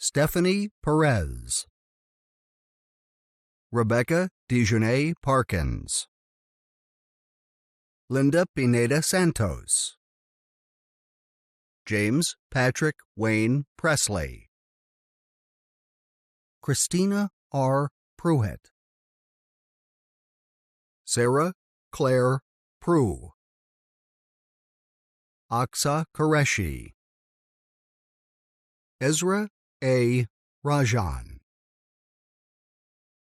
Stephanie Perez. Rebecca Dejournay Parkins. Linda Pineda Santos. James Patrick Wayne Presley. Christina R. Pruitt. Sarah Claire Prue. Aksa Qureshi. Ezra A. Rajan.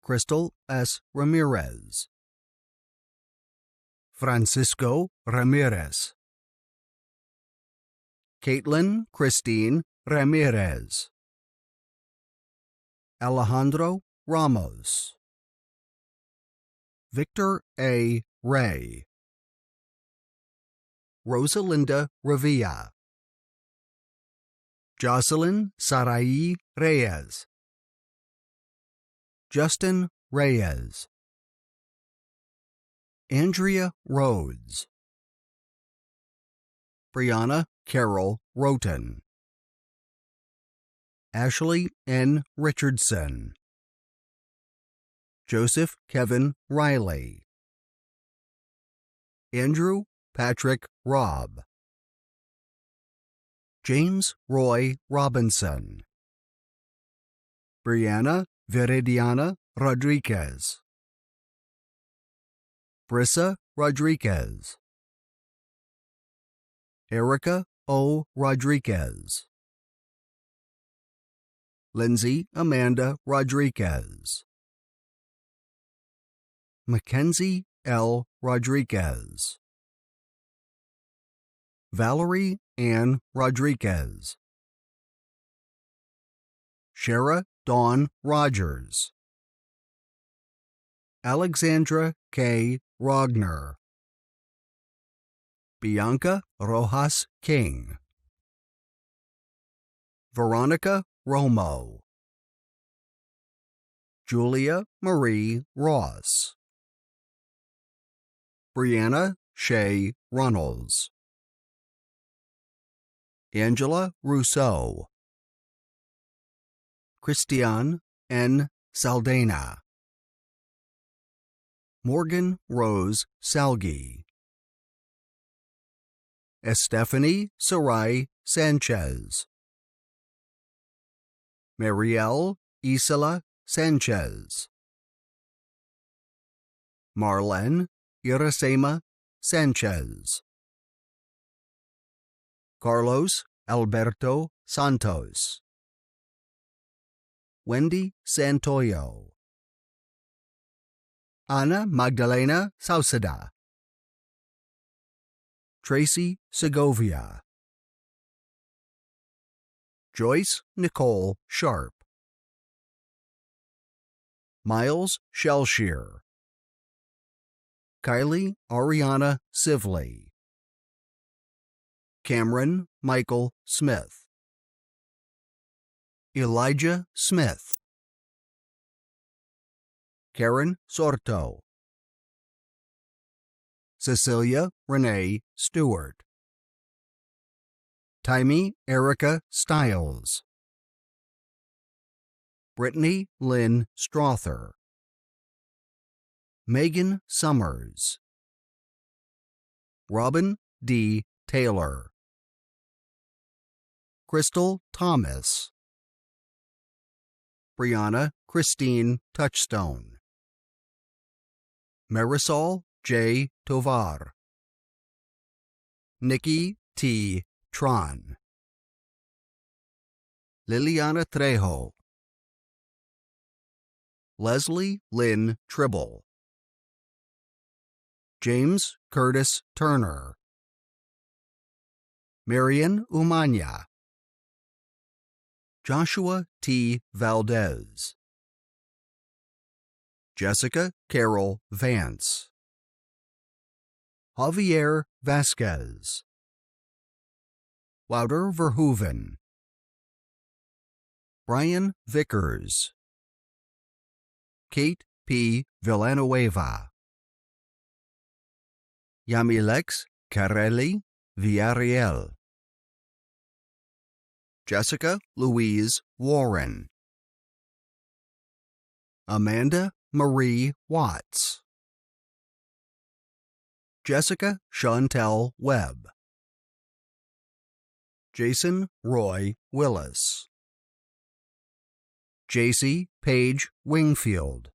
Crystal S. Ramirez. Francisco Ramirez. Caitlin Christine Ramirez. Alejandro Ramos. Victor A. Ray. Rosalinda Revilla. Jocelyn Sarai Reyes. Justin Reyes. Andrea Rhodes. Brianna Carol Roten. Ashley N. Richardson. Joseph Kevin Riley. Andrew Patrick Robb. James Roy Robinson. Brianna Viridiana Rodriguez. Brissa Rodriguez. Erica O. Rodriguez. Lindsay Amanda Rodriguez. Mackenzie L. Rodriguez. Valerie Ann Rodriguez. Shara Dawn Rogers. Alexandra K. Rogner. Bianca Rojas King. Veronica Romo. Julia Marie Ross. Brianna Shea Runnels. Angela Rousseau. Christiane N. Saldana. Morgan Rose Salgi. Estefany Sarai Sanchez. Marielle Isela Sanchez. Marlene Iracema Sanchez. Carlos Alberto Santos. Wendy Santoyo. Ana Magdalena Sausada. Tracy Segovia. Joyce Nicole Sharp. Miles Shelshear. Kylie Ariana Sivley. Cameron Michael Smith. Elijah Smith. Karen Sorto. Cecilia Renee Stewart. Taimi Erica Stiles. Brittany Lynn Strother. Megan Summers. Robin D. Taylor. Crystal Thomas. Brianna Christine Touchstone. Marisol J. Tovar. Nikki T. Tron. Liliana Trejo. Leslie Lynn Tribble. James Curtis Turner. Marian Umanya. Joshua T. Valdez. Jessica Carol Vance. Javier Vasquez. Wouter Verhoeven. Brian Vickers. Kate P. Villanueva. Yamilex Carelli Villarreal. Jessica Louise Warren, Amanda Marie Watts, Jessica Chantel Webb, Jason Roy Willis, J.C. Paige Wingfield,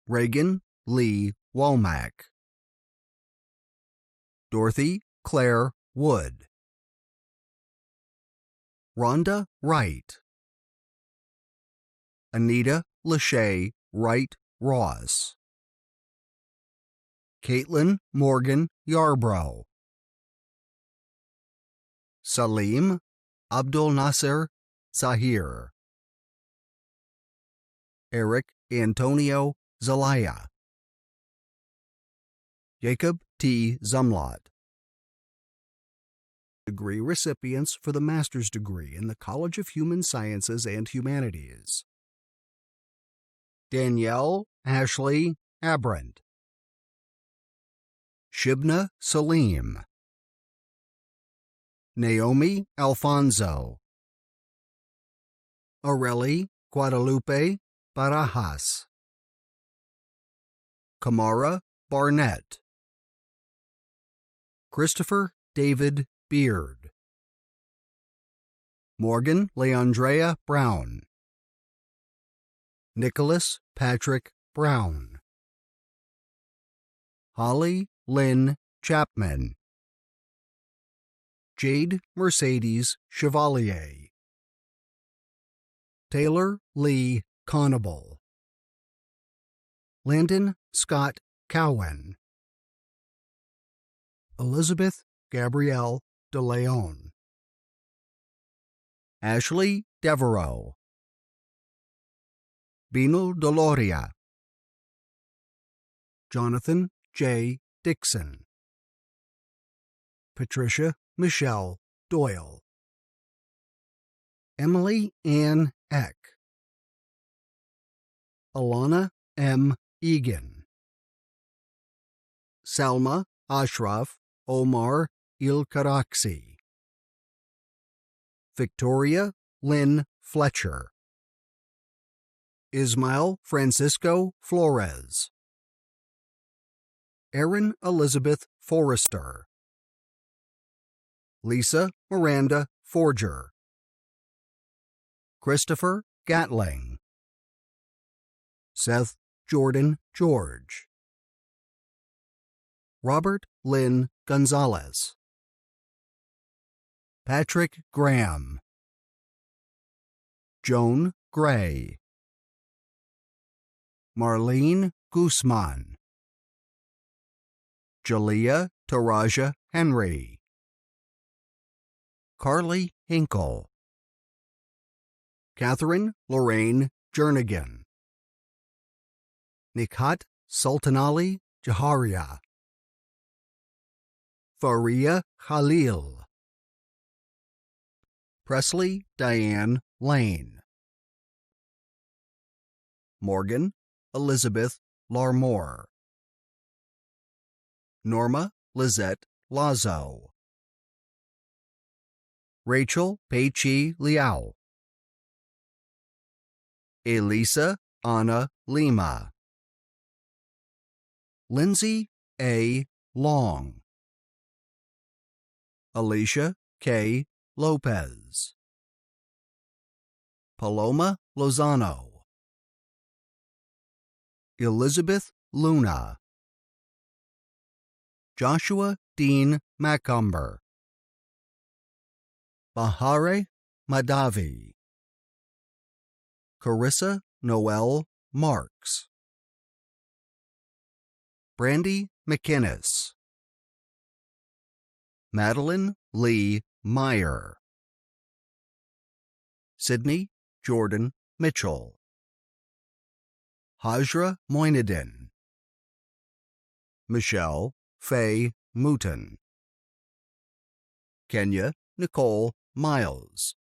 Reagan Lee Womack, Dorothy Claire Wood, Rhonda Wright, Anita Lachey Wright Ross, Caitlin Morgan Yarbrough, Salim Abdul Nasser Zahir, Eric Antonio Zelaya, Jacob T. Zumlot. Degree recipients for the master's degree in the College of Human Sciences and Humanities: Danielle Ashley Abrant, Shibna Salim, Naomi Alfonso, Aurelie Guadalupe Barajas, Kamara Barnett, Christopher David Beard, Morgan Leandrea Brown, Nicholas Patrick Brown, Holly Lynn Chapman, Jade Mercedes Chevalier, Taylor Lee Conable, Landon Scott Cowan, Elizabeth Gabrielle De Leon, Ashley Devereaux, Bino Deloria, Jonathan J. Dixon, Patricia Michelle Doyle, Emily Ann Eck, Alana M. Egan, Salma Ashraf Omar Il-Karaksi, Victoria Lynn Fletcher, Ismael Francisco Flores, Erin Elizabeth Forrester, Lisa Miranda Forger, Christopher Gatling, Seth Jordan George, Robert Lynn Gonzalez, Patrick Graham, Joan Gray, Marlene Guzman, Jalea Taraja Henry, Carly Hinkle, Catherine Lorraine Jernigan, Nikhat Sultanali Jaharia, Faria Khalil, Presley Diane Lane, Morgan Elizabeth Larmore, Norma Lizette Lazo, Rachel Peichi Liao, Elisa Anna Lima, Lindsay A. Long, Alicia K. Lopez, Paloma Lozano, Elizabeth Luna, Joshua Dean Macumber, Bahare Madavi, Carissa Noel Marks, Brandy McInnes, Madeline Lee Meyer, Sydney Jordan Mitchell, Hajra Moinadin, Michelle Faye Mouton, Kenya Nicole Miles,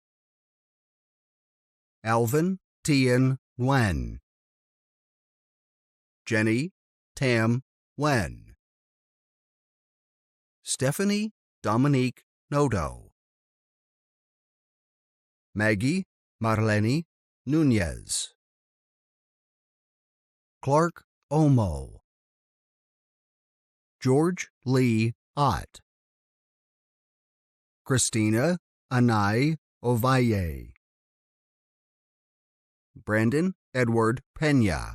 Alvin Tien Nguyen, Jenny Tam Wen, Stephanie Dominique Noto, Maggie Marlene Nunez, Clark Omo, George Lee Ott, Christina Anai Ovalle, Brandon Edward Pena,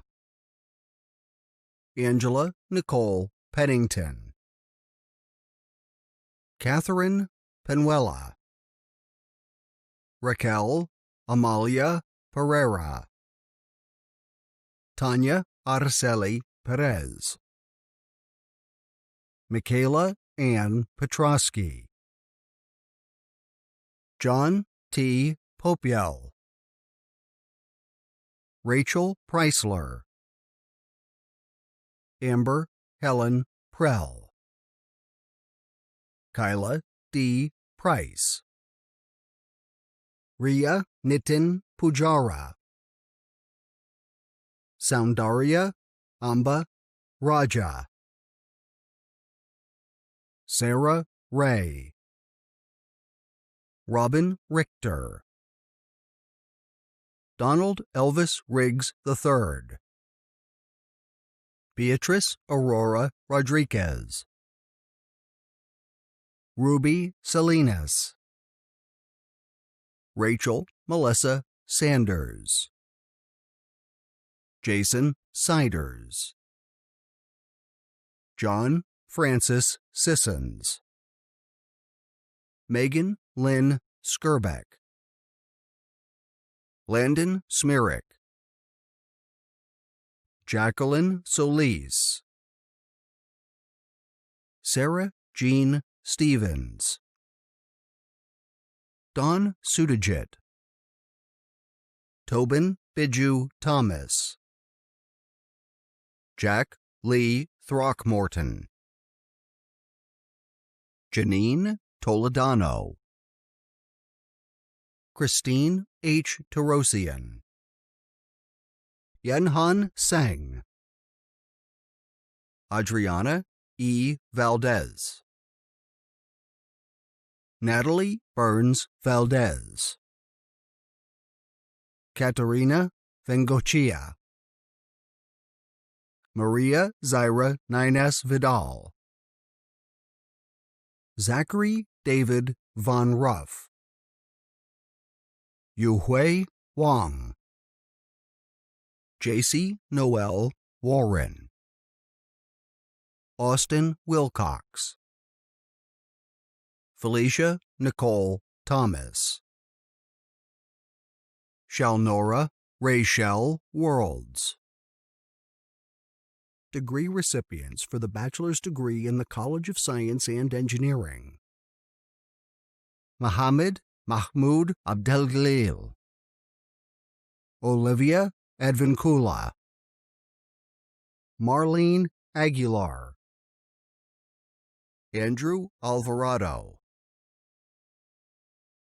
Angela Nicole Pennington, Catherine Penuela, Raquel Amalia Pereira, Tanya Araceli Perez, Michaela Ann Petrosky, John T. Popiel, Rachel Preisler, Amber Helen Prell, Kyla D. Price, Ria Nitin Pujara, Soundarya Amba Raja, Sarah Ray, Robin Richter, Donald Elvis Riggs III, Beatrice Aurora Rodriguez, Ruby Salinas, Rachel Melissa Sanders, Jason Siders, John Francis Sissons, Megan Lynn Skirbeck, Landon Smirek, Jacqueline Solis, Sarah Jean Stevens, Don Sudajit, Tobin Biju Thomas, Jack Lee Throckmorton, Janine Toledano, Christine H. Tarosian, Yenhan Sang, Adriana E. Valdez, Natalie Burns Valdez, Katerina Vengochia, Maria Zaira Nines Vidal, Zachary David Von Ruff, Yuhui Wang, J.C. Noel Warren, Austin Wilcox, Felicia Nicole Thomas, Shalnora Rachel Worlds. Degree recipients for the bachelor's degree in the College of Science and Engineering: Mohammed Mahmoud Abdelghalil, Olivia Advincula, Marlene Aguilar, Andrew Alvarado,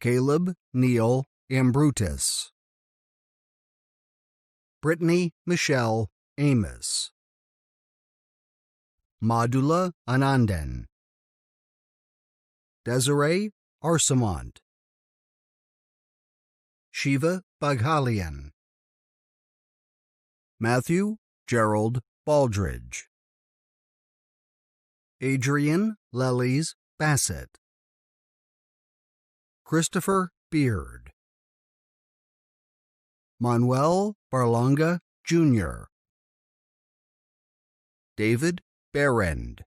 Caleb Neil Ambrutis, Brittany Michelle Amos, Madula Anandan, Desiree Arsamont, Shiva Baghalian, Matthew Gerald Baldridge, Adrian Lelies Bassett, Christopher Beard, Manuel Barlanga Jr., David Berend,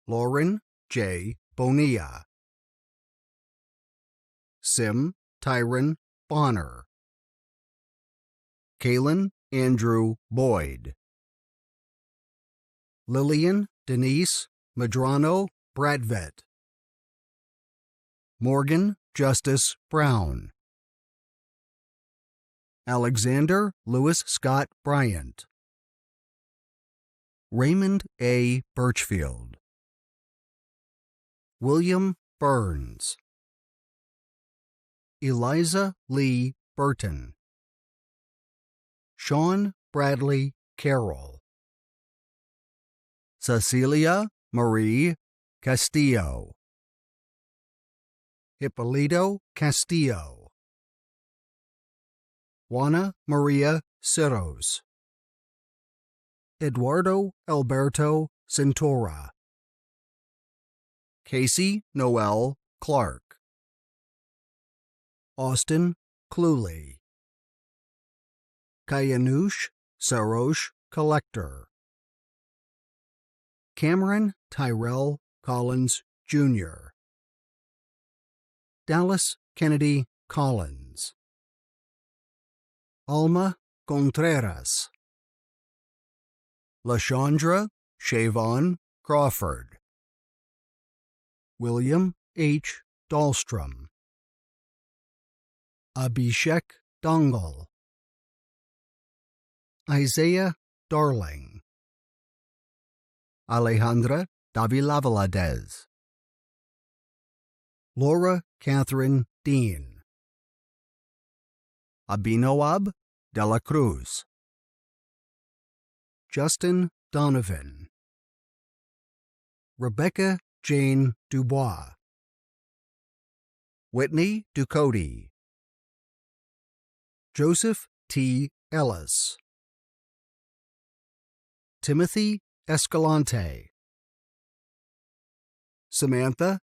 Lauren J. Bonilla, Sim Tyron Bonner, Kalen Andrew Boyd, Lillian Denise Madrano Bradvet, Morgan Justice Brown, Alexander Lewis Scott Bryant, Raymond A. Birchfield, William Burns, Eliza Lee Burton, Sean Bradley Carroll, Cecilia Marie Castillo, Hipólito Castillo, Juana Maria Cerros, Eduardo Alberto Centora, Casey Noel Clark, Austin Cluley, Kayanush Sarosh Collector, Cameron Tyrell Collins, Jr., Dallas Kennedy Collins, Alma Contreras, LaShondra Shavon Crawford, William H. Dahlstrom, Abhishek Dongal, Isaiah Darling, Alejandra Davila Valadez, Laura Catherine Dean, Abinawab de la Cruz, Justin Donovan, Rebecca Jane Dubois, Whitney Ducote, Joseph T. Ellis, Timothy Escalante, Samantha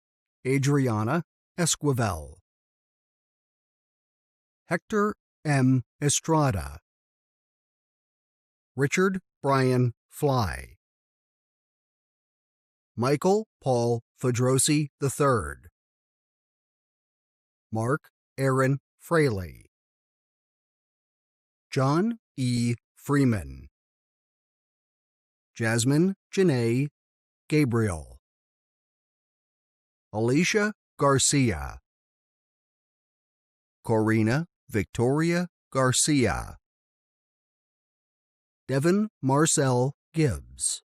Adriana Esquivel, Hector M. Estrada, Richard Brian Fly, Michael Paul Fedrosi III, Mark Aaron Fraley, John E. Freeman, Jasmine Janae Gabriel, Alicia Garcia, Corina Victoria Garcia, Devin Marcel Gibbs,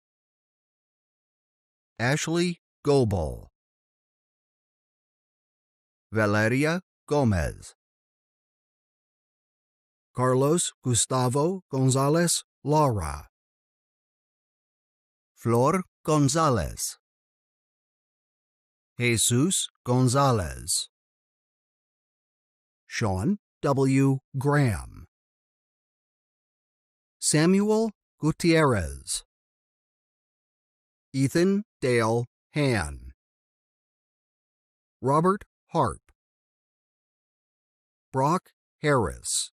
Ashley Goebel, Valeria Gomez, Carlos Gustavo Gonzalez Lara, Flor Gonzalez, Jesus Gonzalez, Sean W. Graham, Samuel Gutierrez, Ethan Dale Han, Robert Harp, Brock Harris,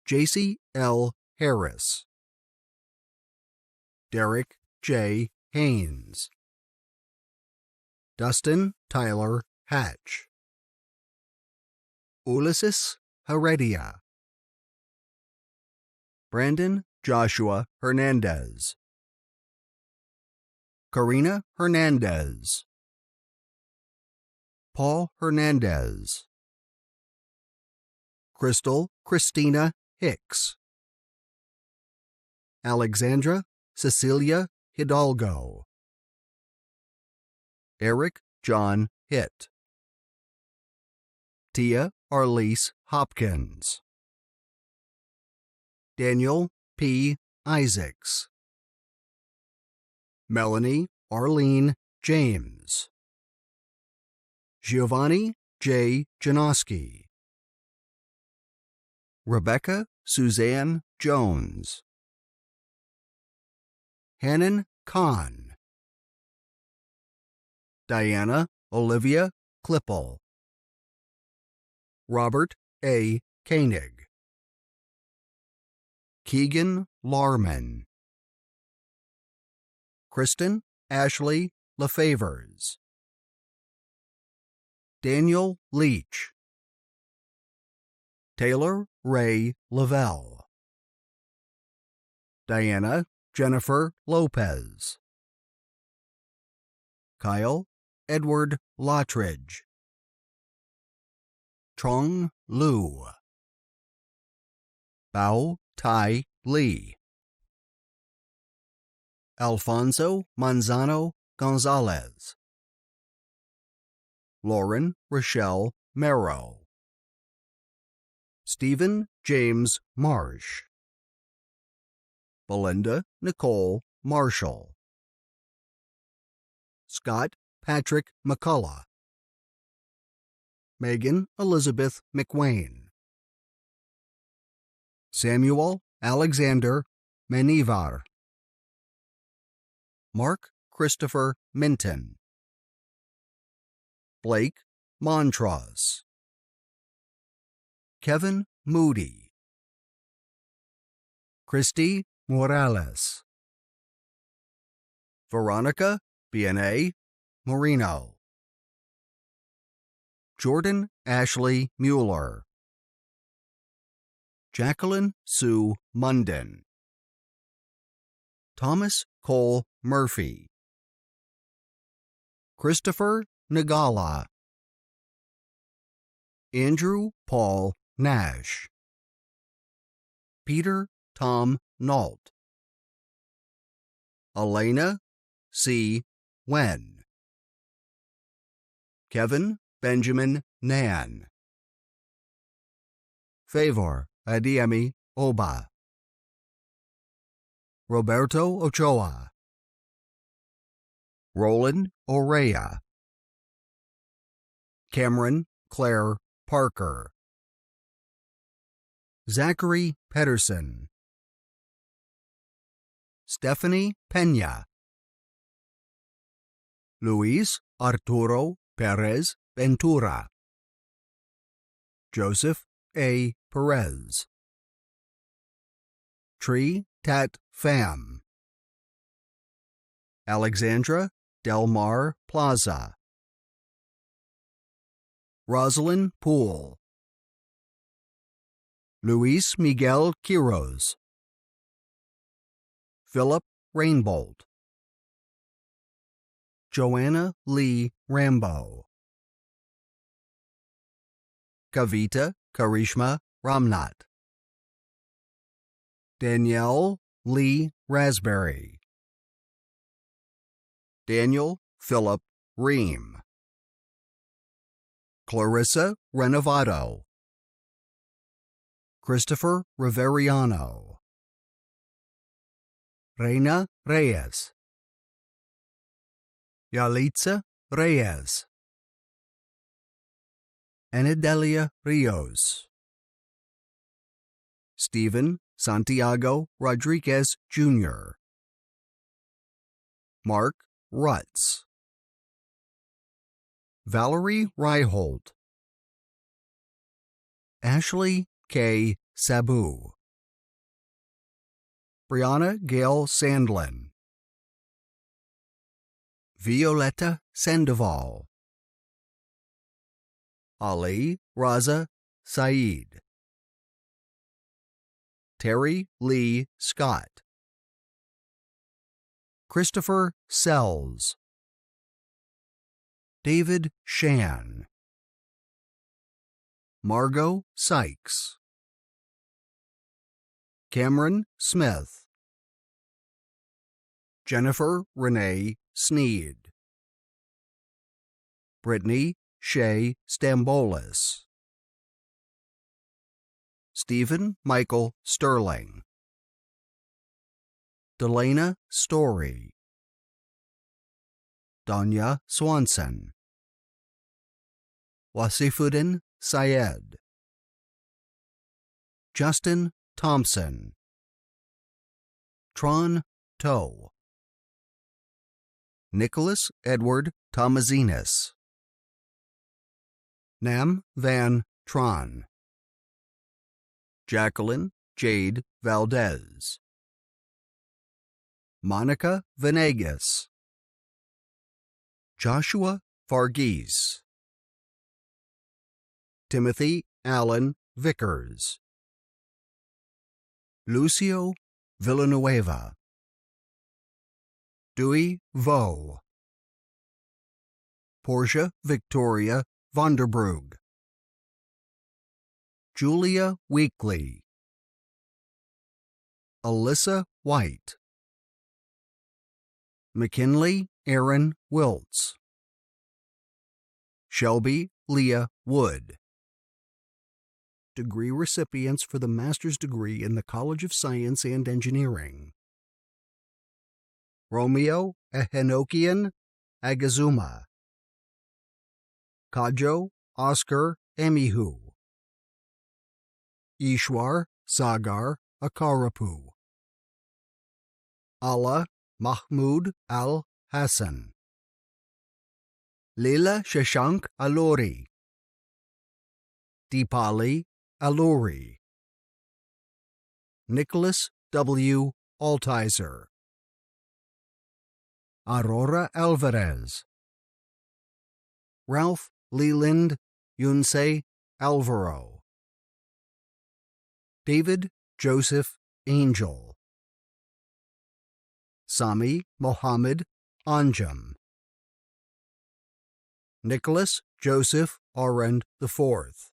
J.C. L. Harris, Derek J. Haynes, Dustin Tyler Hatch, Ulysses Heredia, Brandon Joshua Hernandez, Karina Hernandez, Paul Hernandez, Crystal Christina Hicks, Alexandra Cecilia Hidalgo, Eric John Hitt, Tia Arlise Hopkins, Daniel P. Isaacs, Melanie Arlene James, Giovanni J. Janoski, Rebecca Suzanne Jones, Hannon Kahn, Diana Olivia Klippel, Robert A. Koenig, Keegan Larman, Kristen Ashley LaFavors, Daniel Leach, Taylor Ray Lavelle, Diana Jennifer Lopez, Kyle Edward Lottridge, Trong Lu, Bao Tai Lee, Alfonso Manzano Gonzalez, Lauren Rochelle Merrow, Stephen James Marsh, Belinda Nicole Marshall, Scott Patrick McCullough, Megan Elizabeth McWayne, Samuel Alexander Menivar, Mark Christopher Minton, Blake Montrose, Kevin Moody, Christy Morales, Veronica B.N.A. Marino, Jordan Ashley Mueller, Jacqueline Sue Munden, Thomas Cole Murphy, Christopher Nagala, Andrew Paul Nash, Peter Tom Nault, Elena C. Wen, Kevin Benjamin Nan, Favor Adiemi Oba, Roberto Ochoa, Roland Orea, Cameron Claire Parker, Zachary Pedersen, Stephanie Pena, Luis Arturo Perez Ventura, Joseph A. Perez, Tree Tat Pham, Alexandra Delmar Plaza, Rosalind Poole, Luis Miguel Quiroz, Philip Rainbolt, Joanna Lee Rambo, Kavita Karishma Ramnath, Danielle Lee Raspberry, Daniel Philip Ream, Clarissa Renovato, Christopher Riveriano, Reina Reyes, Yalitza Reyes, Anadelia Rios, Stephen Santiago Rodriguez Jr., Mark Rutz, Valerie Reiholt, Ashley K. Sabu, Brianna Gail Sandlin, Violetta Sandoval, Ali Raza Saeed, Terry Lee Scott, Christopher Sells, David Shan, Margot Sykes, Cameron Smith, Jennifer Renee Sneed, Brittany Shea Stambolis, Stephen Michael Sterling, Delana Story, Danya Swanson, Wasifuddin Syed, Justin Thompson, Tron Toe, Nicholas Edward Tomazinas, Nam Van Tron, Jacqueline Jade Valdez, Monica Venegas, Joshua Varghese, Timothy Allen Vickers, Lucio Villanueva, Dewey Vo, Portia Victoria Vonderbrug, Julia Weekly, Alyssa White, McKinley Aaron Wiltz, Shelby Leah Wood. Degree recipients for the master's degree in the College of Science and Engineering: Romeo Ehenokian Agazuma, Kajo Oscar Emihu, Ishwar Sagar Akarapu, Allah Mahmood Al Hassan, Leela Shashank Alori, Deepali Aluri, Nicholas W. Altizer, Aurora Alvarez, Ralph Leland Yunse Alvaro, David Joseph Angel, Sami Mohammed Anjum, Nicholas Joseph Arend IV,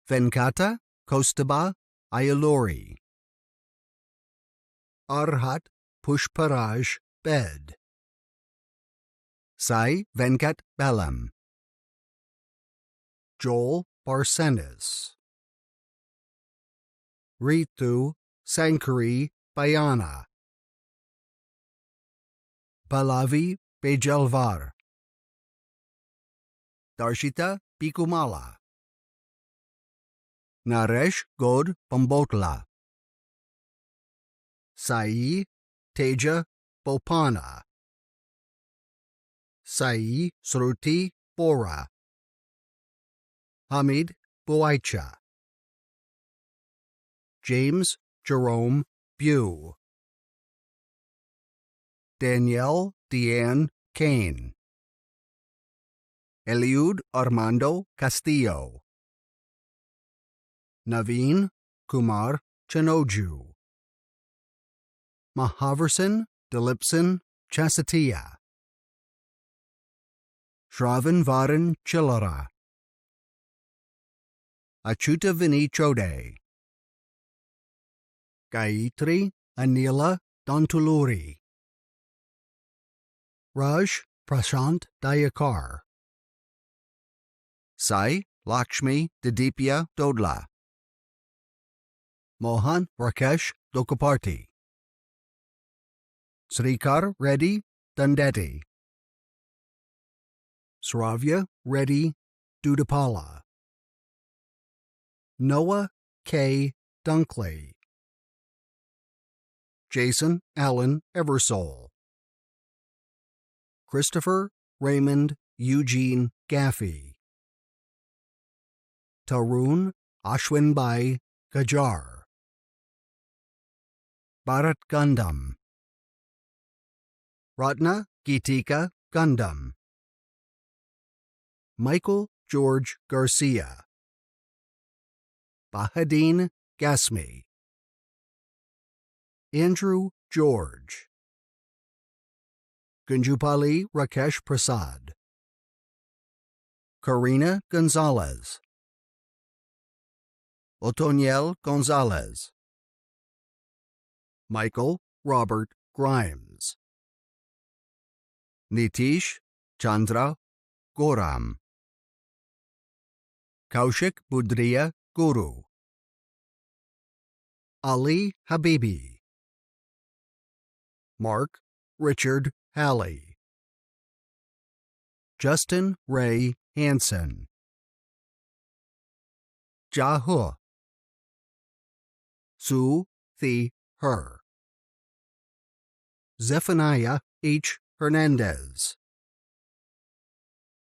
Venkata Kostaba Ayalori, Arhat Pushparaj Bed, Sai Venkat Bellam, Joel Barsenis, Ritu Sankari Bayana, Pallavi Bejalvar, Darshita Pikumala, Naresh God Pambotla, Sai Teja Bopana, Sai Sruti Bora, Hamid Buaicha, James Jerome Bew, Danielle Deanne Kane, Eliud Armando Castillo, Naveen Kumar Chanoju, Mahaversan Dilipsan Chasatia, Shravan Varan Chillara, Achuta Vini Chode, Gayatri Anila Dantuluri, Raj Prashant Dayakar, Sai Lakshmi Didipya Dodla, Mohan Rakesh Dokaparti, Srikar Reddy Dundeti, Sravya Reddy Dudapala, Noah K. Dunkley, Jason Allen Eversole, Christopher Raymond Eugene Gaffey, Tarun Ashwinbai Gajar, Bharat Gundam, Ratna Gitika Gundam, Michael George Garcia, Bahadeen Gasmi, Andrew George, Gunjupali Rakesh Prasad, Karina Gonzalez, Otoniel Gonzalez, Michael Robert Grimes, Nitish Chandra Goram, Kaushik Budriya Guru, Ali Habibi, Mark Richard Halley, Justin Ray Hansen, Jahu, Su Thi Her, Zephaniah H. Hernandez,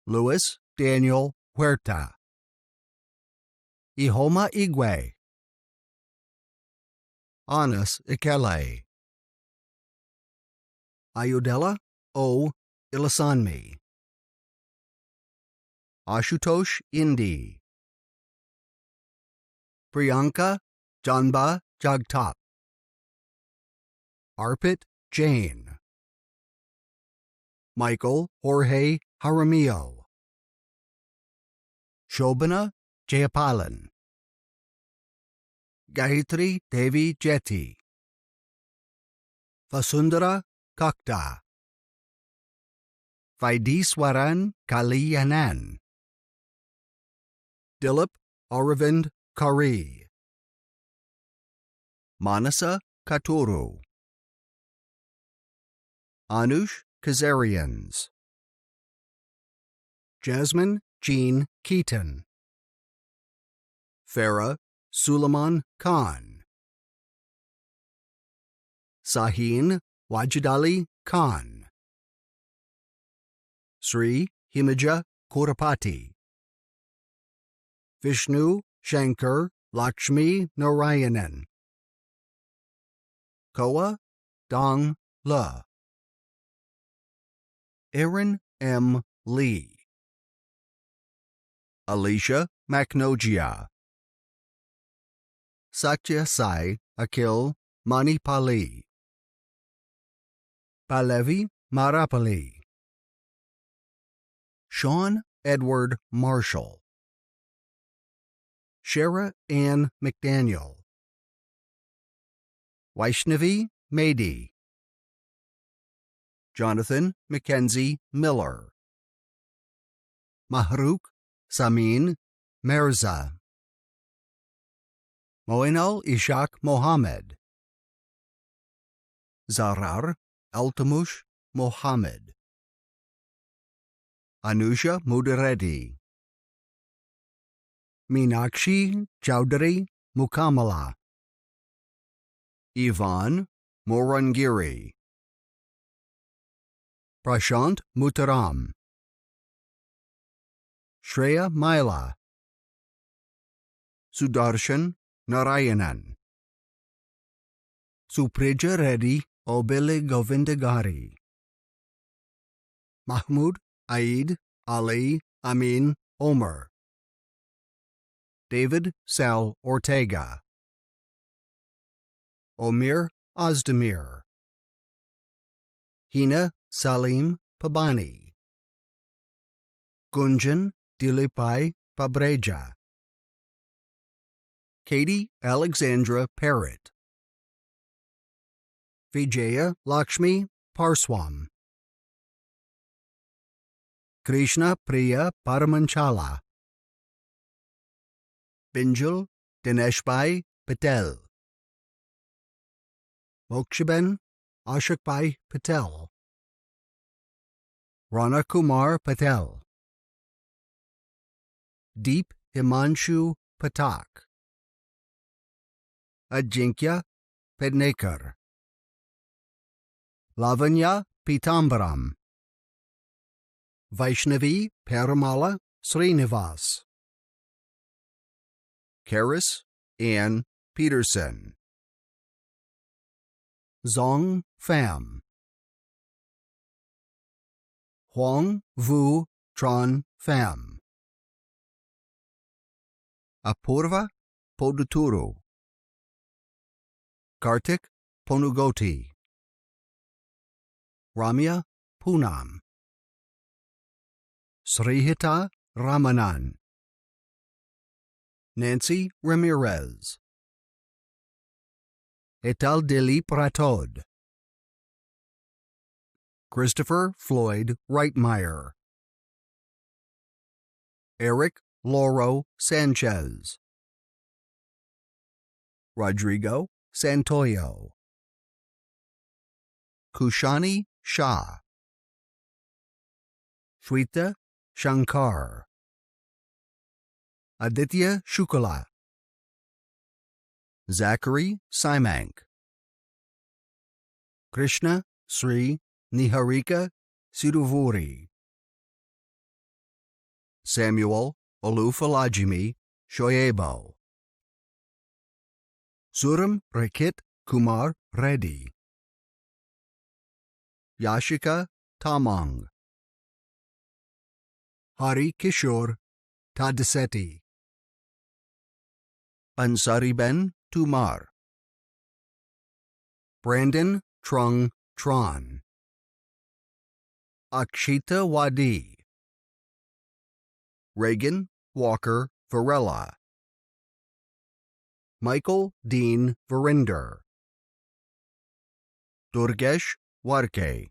Luis Daniel Huerta, Ihoma Igwe, Anas Ikele, Ayodela O. Ilasanmi, Ashutosh Indi, Priyanka Janba Jagtap, Arpit Jain, Michael Jorge Jaramillo, Shobana Jayapalan, Gayatri Devi Jetty, Vasundara Kakta, Vaidiswaran Kaliyanan, Dilip Aravind Kari, Manasa Katuru, Anush Kazarians, Jasmine Jean Keaton, Farah Suleiman Khan, Sahin Wajidali Khan, Sri Himaja Korapati, Vishnu Shankar Lakshmi Narayanan, Koa Dong Le, Aaron M. Lee, Alicia Maknogia, Satya Sai Akil Manipali, Palevi Marapali, Sean Edward Marshall, Shara Ann McDaniel, Vaishnavi Mehdi, Jonathan Mackenzie Miller, Mahrukh Samin Mirza, Moinal Ishaq Mohammed, Zarar Altamush Mohammed, Anusha Mudareddy, Meenakshi Chowdhury Mukamala, Ivan Morangiri, Prashant Mutaram, Shreya Maila, Sudarshan Narayanan, Suprija Reddy Obele Govindagari, Mahmoud Aid Ali Amin Omer, David Sal Ortega, Omir Ozdemir, Hina Salim Pabani, Gunjan Dilipai Pabreja, Katie Alexandra Parrott, Vijaya Lakshmi Parswam, Krishna Priya Paramanchala, Binjal Dineshbhai Patel, Mokshaben Ashokbhai Patel, Rana Kumar Patel, Deep Himanshu Patak, Ajinkya Pednekar, Lavanya Pitambaram, Vaishnavi Paramala Srinivas, Karis Ann Peterson, Zong Pham, Huang Vu Tran Pham, Apurva Poduturu, Kartik Ponugoti, Ramya Poonam, Srihita Ramanan, Nancy Ramirez, Etal Dilip Ratod, Christopher Floyd Reitmeyer, Eric Lauro Sanchez, Rodrigo Santoyo, Kushani Shah, Shweta Shankar, Aditya Shukla, Zachary Simank, Krishna Sri Niharika Siruvuri, Samuel Olufalajimi Shoyebo, Suram Rakit Kumar Reddy, Yashika Tamang, Hari Kishore Tadaseti, Ansariben Tumar, Brandon Trung Tron, Akshita Wadi, Reagan Walker Varela, Michael Dean Verinder, Durgesh Warke,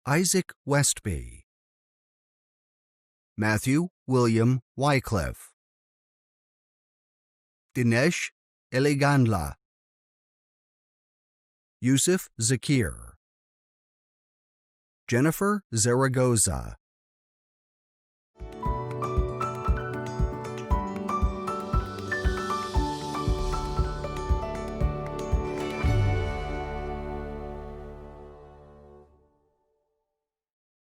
Isaac Westby, Matthew William Wycliffe, Dinesh Elegandla, Yusuf Zakir, Jennifer Zaragoza,